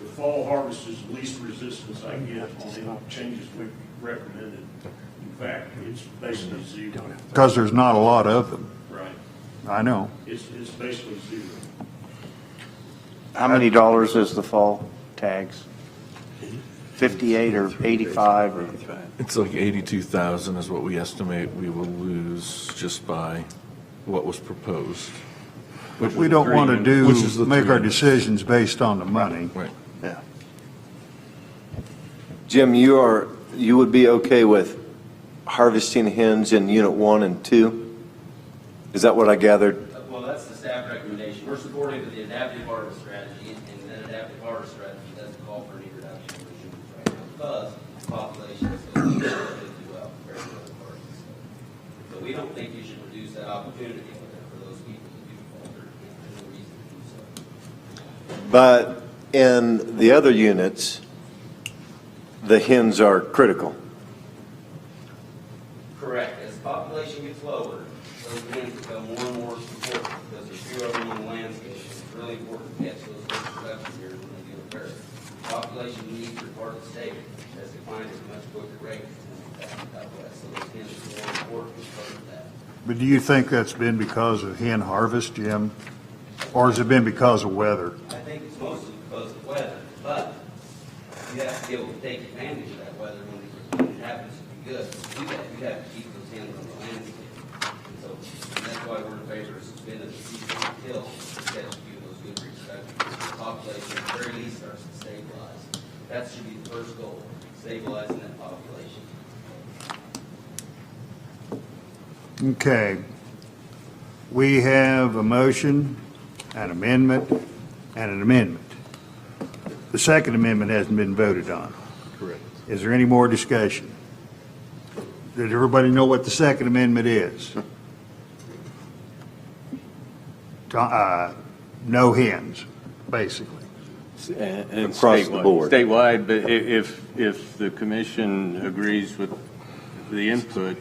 the fall harvest is the least resistance I get on any changes we've recommended. In fact, it's basically zero. Because there's not a lot of them. Right. I know. It's basically zero. How many dollars is the fall tags? 58 or 85 or? It's like 82,000 is what we estimate we will lose just by what was proposed. But we don't want to make our decisions based on the money. Right. Yeah. Jim, you would be okay with harvesting hens in Unit 1 and 2? Is that what I gathered? Well, that's the staff recommendation. We're supportive of the adaptive harvest strategy, and that adaptive harvest strategy doesn't call for any reduction in the units right now because the population is still doing relatively well compared to other parts. So we don't think you should reduce that opportunity for those people that do falter. There's no reason to do so. But in the other units, the hens are critical. Correct. As the population gets lower, those hens become more and more important because there's fewer of them on the landscape. It's really important to catch those first production years when they do occur. Population needs for part of the state has declined at a much quicker rate than the Southwest. So those hens are more important because of that. But do you think that's been because of hen harvest, Jim? Or has it been because of weather? I think it's mostly because of weather, but you have to be able to take advantage of that weather when it happens to be good. To do that, you have to keep those hens on the landscape. And so that's why we're in favor of suspending the season until we catch a few of those good reproductions. The population at the very least starts to stabilize. That should be the first goal, stabilizing that population. Okay. We have a motion, an amendment, and an amendment. The second amendment hasn't been voted on. Correct. Is there any more discussion? Does everybody know what the second amendment is? No hens, basically. And Across the board. Statewide, but if the commission agrees with the input,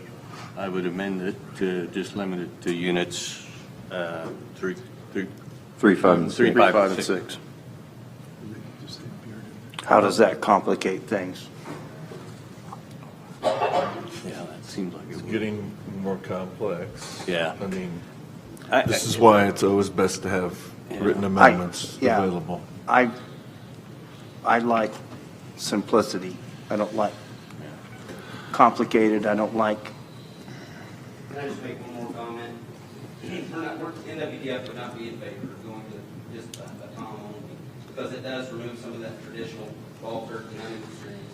I would amend it to just limit it to units 3, 5, and 6. How does that complicate things? Yeah, that seems like It's getting more complex. Yeah. I mean, this is why it's always best to have written amendments available. I like simplicity. I don't like complicated. I don't like. Can I just make one more comment? NWDF would not be in favor of going to just a tom only, because it does remove some of that traditional fall turkey hunting experience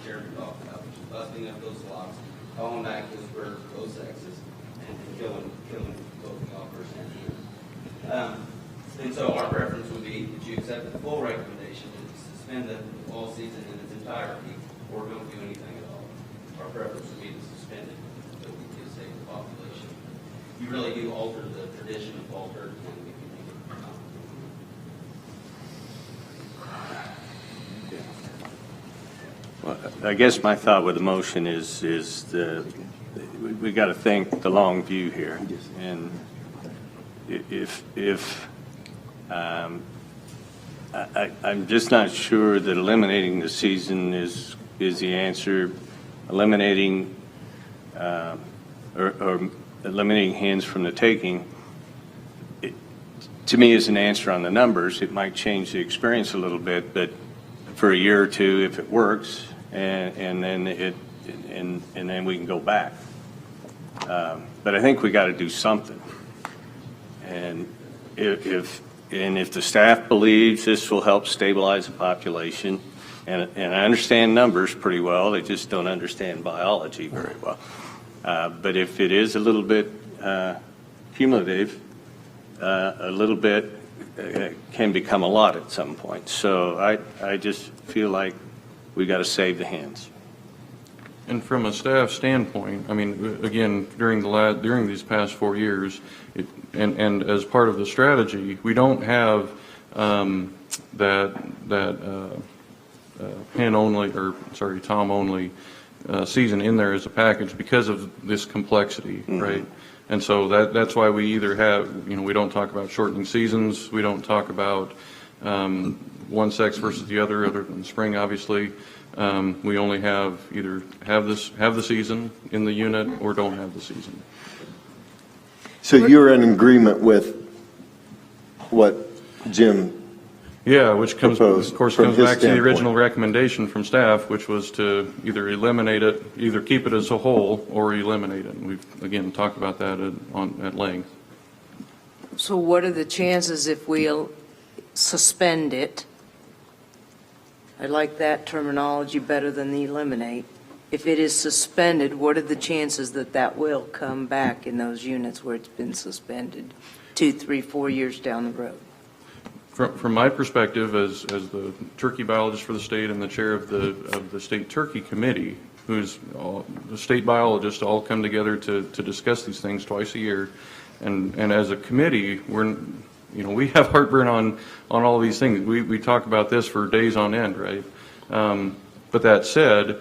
the chairman talked about, which is busting up those flocks, calling back those birds, those sexes, and killing both the offers and hens. And so our preference would be that you accept the full recommendation and suspend the fall season in its entirety, or don't do anything at all. Our preference would be to suspend it, so we can save the population. You really do alter the tradition of fall turkey hunting if you make it Well, I guess my thought with the motion is we got to think the long view here. And if I'm just not sure that eliminating the season is the answer. Eliminating or eliminating hens from the taking, to me, is an answer on the numbers. It might change the experience a little bit, but for a year or two, if it works, and then we can go back. But I think we got to do something. And if the staff believes this will help stabilize the population, and I understand numbers pretty well, they just don't understand biology very well. But if it is a little bit cumulative, a little bit can become a lot at some point. So I just feel like we got to save the hens. And from a staff standpoint, I mean, again, during these past 4 years, and as part of the strategy, we don't have that hen only, or sorry, tom only season in there as a package because of this complexity, right? And so that's why we either have, we don't talk about shortening seasons, we don't talk about one sex versus the other than spring, obviously. We only have either have the season in the unit or don't have the season. So you're in agreement with what Jim Yeah, which comes, Proposed, of course, from comes his back to the standpoint. original recommendation from staff, which was to either eliminate it, either keep it as a whole or eliminate it. And we've, again, talked about that at length. So what are the chances if we'll suspend it? I like that terminology better than the eliminate. If it is suspended, what are the chances that that will come back in those units where it's been suspended 2, 3, 4 years down the road? From my perspective, as the turkey biologist for the state and the chair of the state turkey committee, who's the state biologists all come together to discuss these things twice a year, and as a committee, we have heartburn on all these things. We talk about this for days on end, right? But that said,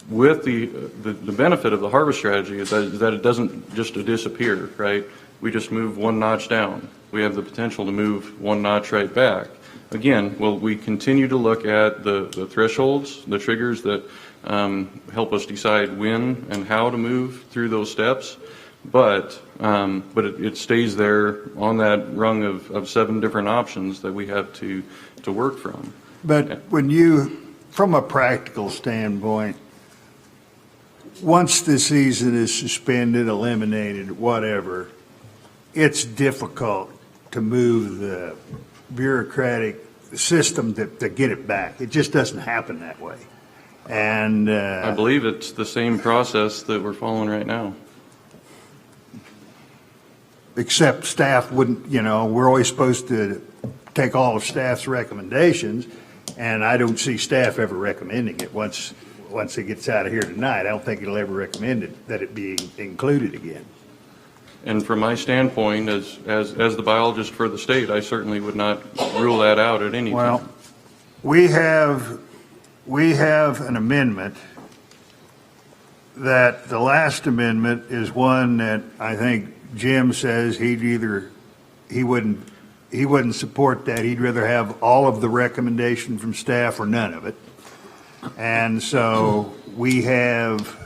with the benefit of the harvest strategy is that it doesn't just disappear, right? We just move one notch down. We have the potential to move one notch right back. Again, we continue to look at the thresholds, the triggers that help us decide when and how to move through those steps, but it stays there on that rung of 7 different options that we have to work from. But from a practical standpoint, once the season is suspended, eliminated, whatever, it's difficult to move the bureaucratic system to get it back. It just doesn't happen that way. And I believe it's the same process that we're following right now. Except staff wouldn't, we're always supposed to take all of staff's recommendations, and I don't see staff ever recommending it once it gets out of here tonight. I don't think it'll ever recommend it, that it be included again. And from my standpoint, as the biologist for the state, I certainly would not rule that out at any time. Well, we have an amendment that the last amendment is one that I think Jim says he wouldn't support that. He'd rather have all of the recommendation from staff or none of it. And so we have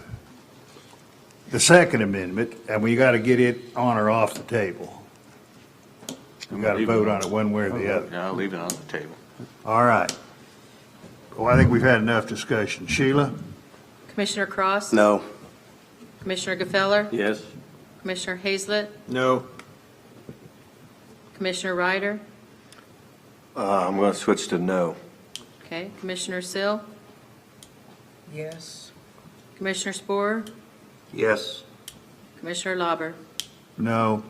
the second amendment, and we got to get it on or off the table. We got to vote on it one way or the other. Yeah, I'll leave it on the table. All right. Well, I think we've had enough discussion. Sheila? Commissioner Cross? No. Commissioner Gefeller? Yes? Commissioner Hazlett? No. Commissioner Ryder? I'm going to switch to no. Okay. Commissioner Sill? Yes. Commissioner Sporer? Yes. Commissioner Lauber? No.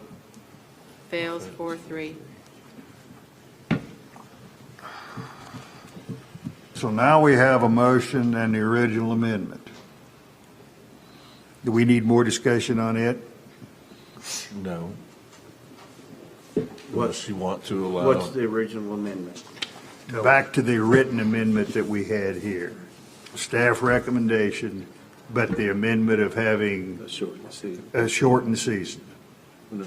Fails 4-3. So now we have a motion and the original amendment. Do we need more discussion on it? No. Unless you want to allow. What's the original amendment? Back to the written amendment that we had here. Staff recommendation, but the amendment of having a shortened season. No.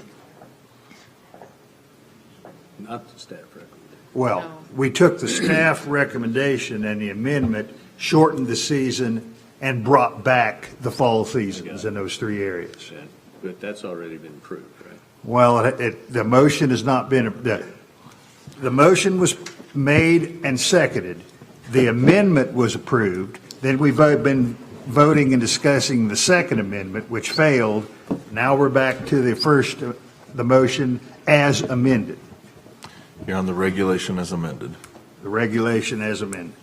Not the staff recommendation. Well, we took the staff recommendation and the amendment, shortened the season, and brought back the fall seasons in those 3 areas. But that's already been approved, right? Well, the motion has not been, the motion was made and seconded. The amendment was approved. Then we've been voting and discussing the second amendment, which failed. Now we're back to the motion as amended. You're on the regulation as amended. The regulation as amended.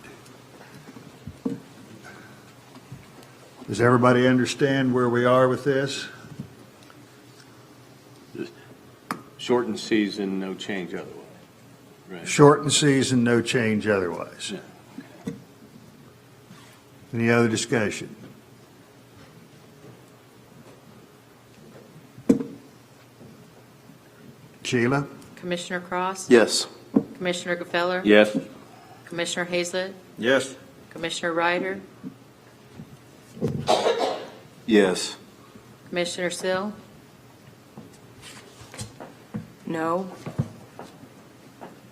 Does everybody understand where we are with this? Shortened season, no change otherwise. Right. Shortened season, no change otherwise. Yeah. Any other discussion? Sheila? Commissioner Cross? Yes. Commissioner Gefeller? Yes? Commissioner Hazlett? Yes. Commissioner Ryder? Yes. Commissioner Sill? No.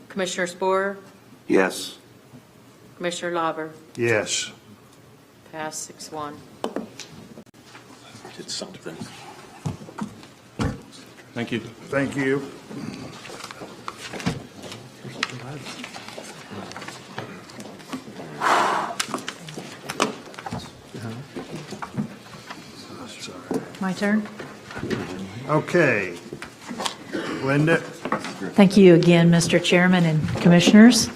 Commissioner Sporer? Yes. Commissioner Lauber? Yes. Pass 6-1. Did something. Thank you. Thank you. My turn. Okay. Linda? Thank you again, Mr. Chairman and Commissioners.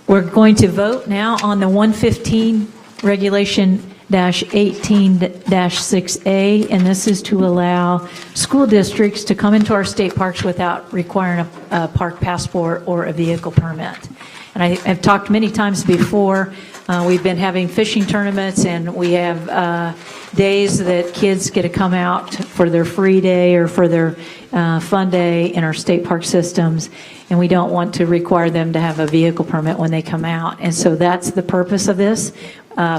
We're going to vote now on the 115 Regulation -18-6A, and this is to allow school districts to come into our state parks without requiring a park passport or a vehicle permit. And I've talked many times before, we've been having fishing tournaments, and we have days that kids get to come out for their free day or for their fun day in our state park systems, and we don't want to require them to have a vehicle permit when they come out. And so that's the purpose of this.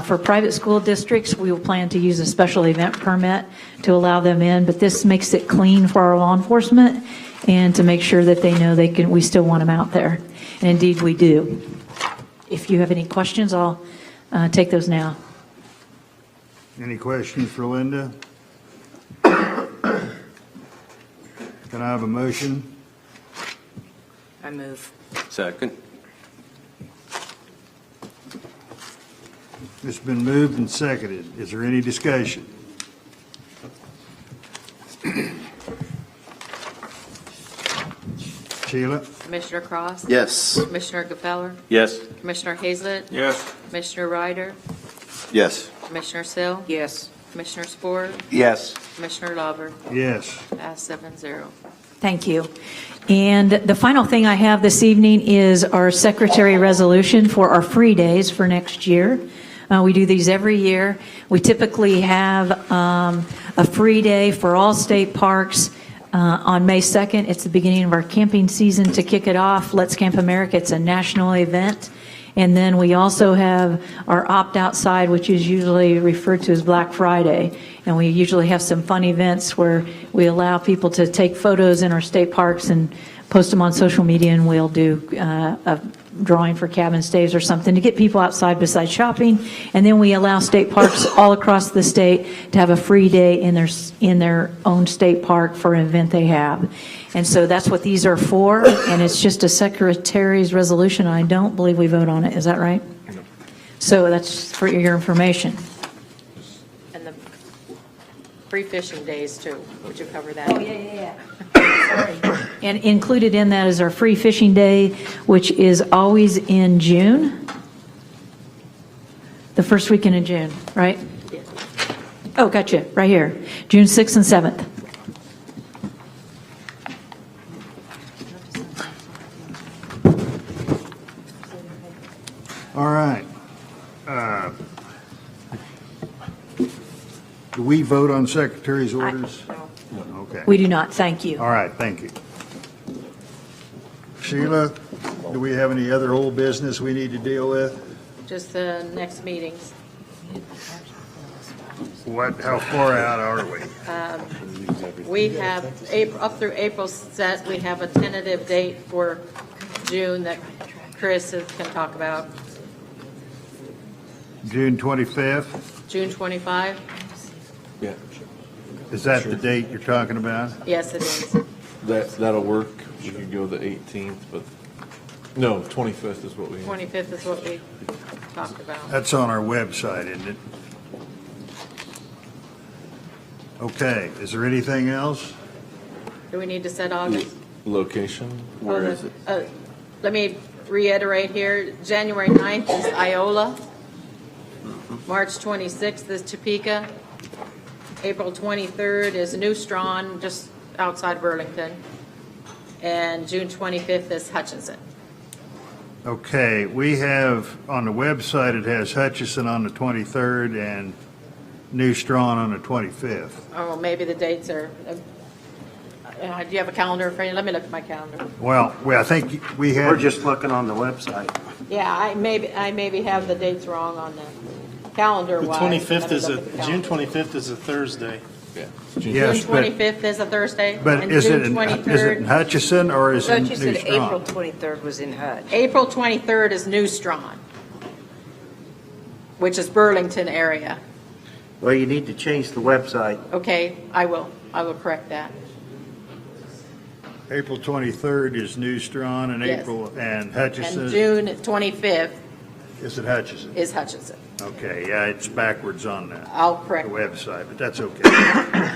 For private school districts, we will plan to use a special event permit to allow them in, but this makes it clean for our law enforcement and to make sure that they know we still want them out there. And indeed, we do. If you have any questions, I'll take those now. Any questions for Linda? Can I have a motion? I move. Second. It's been moved and seconded. Is there any discussion? Sheila? Commissioner Cross? Yes. Commissioner Gefeller? Yes. Commissioner Hazlett? Yes. Commissioner Ryder? Yes. Commissioner Sill? Yes. Commissioner Spore? Yes. Commissioner Lauber? Yes. Pass 7-0. Thank you. And the final thing I have this evening is our secretary resolution for our free days for next year. We do these every year. We typically have a free day for all state parks on May 2nd. It's the beginning of our camping season to kick it off. Let's Camp America. It's a national event. And then we also have our Opt Outside, which is usually referred to as Black Friday. And we usually have some fun events where we allow people to take photos in our state parks and post them on social media, and we'll do a drawing for cabin stays or something to get people outside besides shopping. And then we allow state parks all across the state to have a free day in their own state park for an event they have. And so that's what these are for, and it's just a secretary's resolution. I don't believe we vote on it. Is that right? No. So that's for your information. And the free fishing days, too. Would you cover that? Oh, yeah. Sorry. And included in that is our free fishing day, which is always in June. The first weekend in June, right? Yeah. Oh, gotcha, right here. June 6th and 7th. All right. Do we vote on secretary's orders? No. Okay. We do not, thank you. All right, thank you. Sheila, do we have any other old business we need to deal with? Just the next meetings. How far out are we? We have up through April set. We have a tentative date for June that Chris can talk about. June 25th? June 25? Yeah. Is that the date you're talking about? Yes, it is. That'll work. We could go the 18th, but, no, 25th is what we. 25th is what we talked about. That's on our website, isn't it? Okay, is there anything else? Do we need to set August? Location? Where is it? Let me reiterate here. January 9th is Iola. March 26th is Topeka. April 23rd is New Strawn, just outside Burlington. And June 25th is Hutchinson. Okay, we have, on the website, it has Hutchison on the 23rd and New Strawn on the 25th. Oh, maybe the dates are, do you have a calendar for you? Let me look at my calendar. Well, I think we had. We're just looking on the website. Yeah, I maybe have the dates wrong on the calendar The wise. 25th is June 25th is a Thursday. Yeah. June Yes, but 25th is a Thursday. But and is it June in 23rd Hutchison or is it But you New said April Strawn? 23rd was in Hutch. April 23rd is New Strawn, which is Burlington area. Well, you need to change the website. Okay, I will correct that. April 23rd is New Strawn, and Yes. and Hutchison. And June 25th Is it Hutchison? is Hutchinson. Okay, yeah, it's backwards on the I'll correct. website, but that's okay.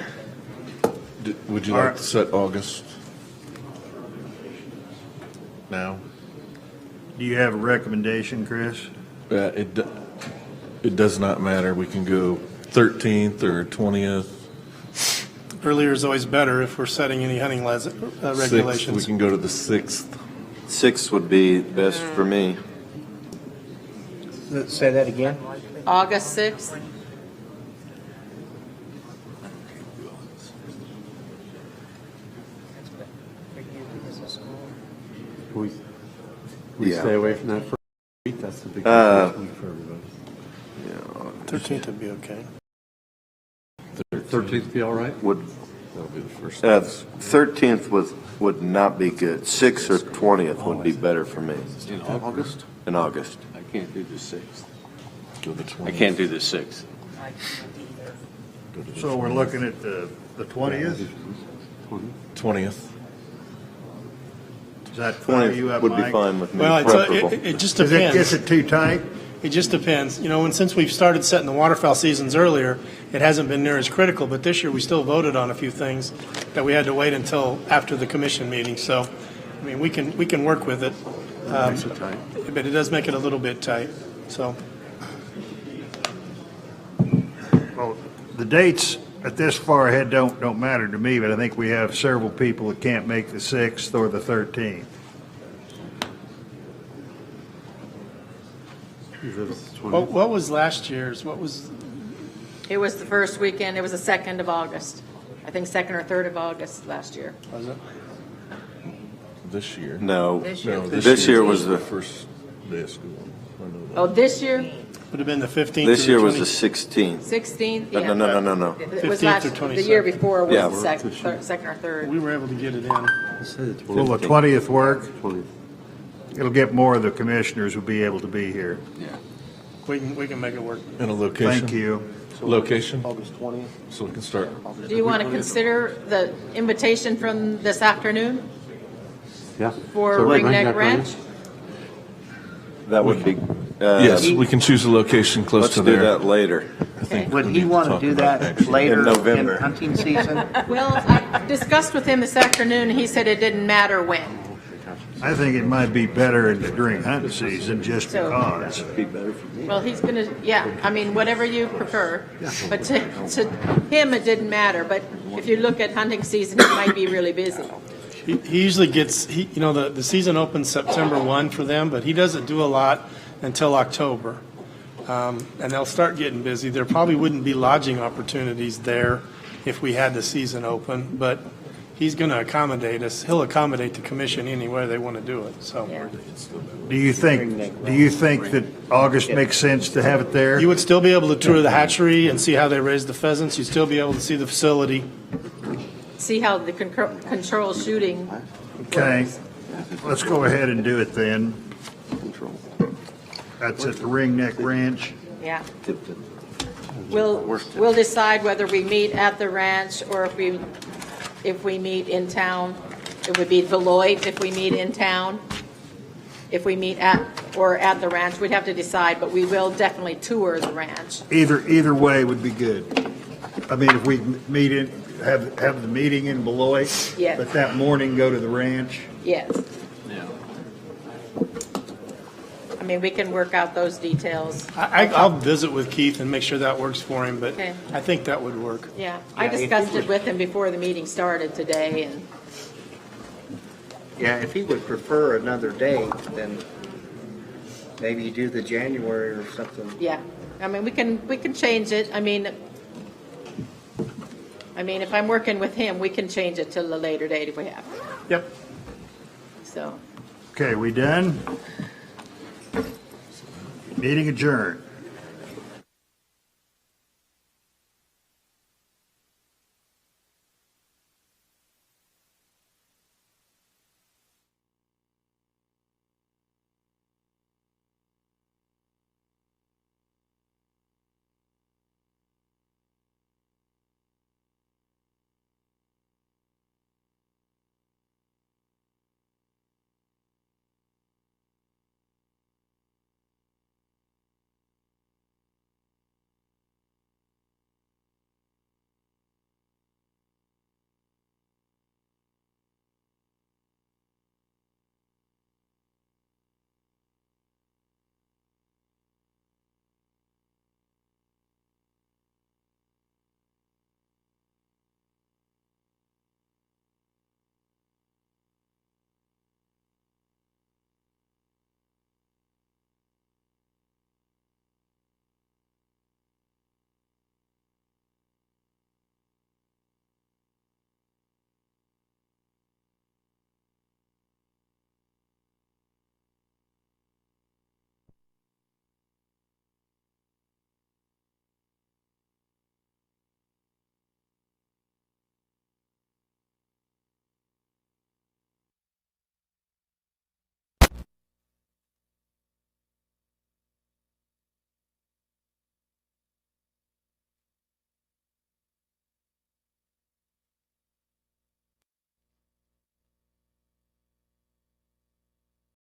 Would you All like right. to set August now? Do you have a recommendation, Chris? It does not matter. We can go 13th or 20th. Earlier is always better if we're setting any hunting 6th, regulations. we can go to the 6th. 6 would be best for me. Say that again? August 6th. We Yeah. stay away from that first week. That's the big Uh, week for everybody. 13th would be okay. 13th be all right? Would, That'll be the first. 13th would not be good. 6th or 20th would be better for me. In August? In August. I can't do the 6th. Go the 20th. I can't do the 6th. Go to the So we're looking at the 20th? 20th. Is that fine? 20th You up, would be Mike? fine with me, Well, preferable. it just Is it, depends. is it too tight? It just depends. You know, and since we've started setting the waterfowl seasons earlier, it hasn't been near as critical, but this year we still voted on a few things that we had to wait until after the commission meeting. So, I mean, we can work with it. But it does make it a little bit tight, so. Well, the dates at this far ahead don't matter to me, but I think we have several people that can't make the 6th or the 13th. What was last year's? What was, It was the first weekend, it was the 2nd of August. I think 2nd or 3rd of August last year. was it? This year. No, This year. No, this year was the, first day of school. I know that. Oh, this year, Would have been the 15th. this or year the was the 20th. 16th. 16th? No, Yeah. no. It was 15th last, or the year 22nd. before was Yeah. the 2nd or 3rd. We were able to get it in. Will the 20th work? 20th. It'll get more of the commissioners will be able to be here. We can make it work. And a location? Thank you. Location, August 20th? so we can start. Do you want to consider the invitation from this afternoon Yeah. for So, Ringneck Ranch? That would be, Yes, we can choose a location close let's to do there. that later. Okay. Would he want to do that later In November. in hunting season? Well, I discussed with him this afternoon, and he said it didn't matter when. I think it might be better during hunting season just So- because. Be better for me. Well, he's going to, yeah, I mean, whatever you prefer. But to him, it didn't matter. But if you look at hunting season, he might be really busy. He usually gets, the season opens September 1 for them, but he doesn't do a lot until October. And they'll start getting busy. There probably wouldn't be lodging opportunities there if we had the season open, but he's going to accommodate us. He'll accommodate the commission any way they want to do it, so. Yeah. Do you think that August makes sense to have it there? You would still be able to tour the hatchery and see how they raise the pheasants. You'd still be able to see the facility. See how the control shooting Okay, let's go ahead and do it then. That's at the Ringneck Ranch. Yeah. We'll decide whether we meet at the ranch or if we meet in town. It would be Beloit if we meet in town. If we meet at the ranch, we'd have to decide, but we will definitely tour the ranch. Either way would be good. I mean, if we meet in, have the meeting in Beloit. Yes. But that morning go to the ranch. Yes. I mean, we can work out those details. I'll visit with Keith and make sure that works for him, but Okay. I think that would work. Yeah, I discussed it with him before the meeting started today, and Yeah, if he would prefer another date, then maybe you do the January or something. yeah, I mean, we can change it. I mean, if I'm working with him, we can change it till a later date if we have to. Yep. So, Okay, we done? Meeting adjourned.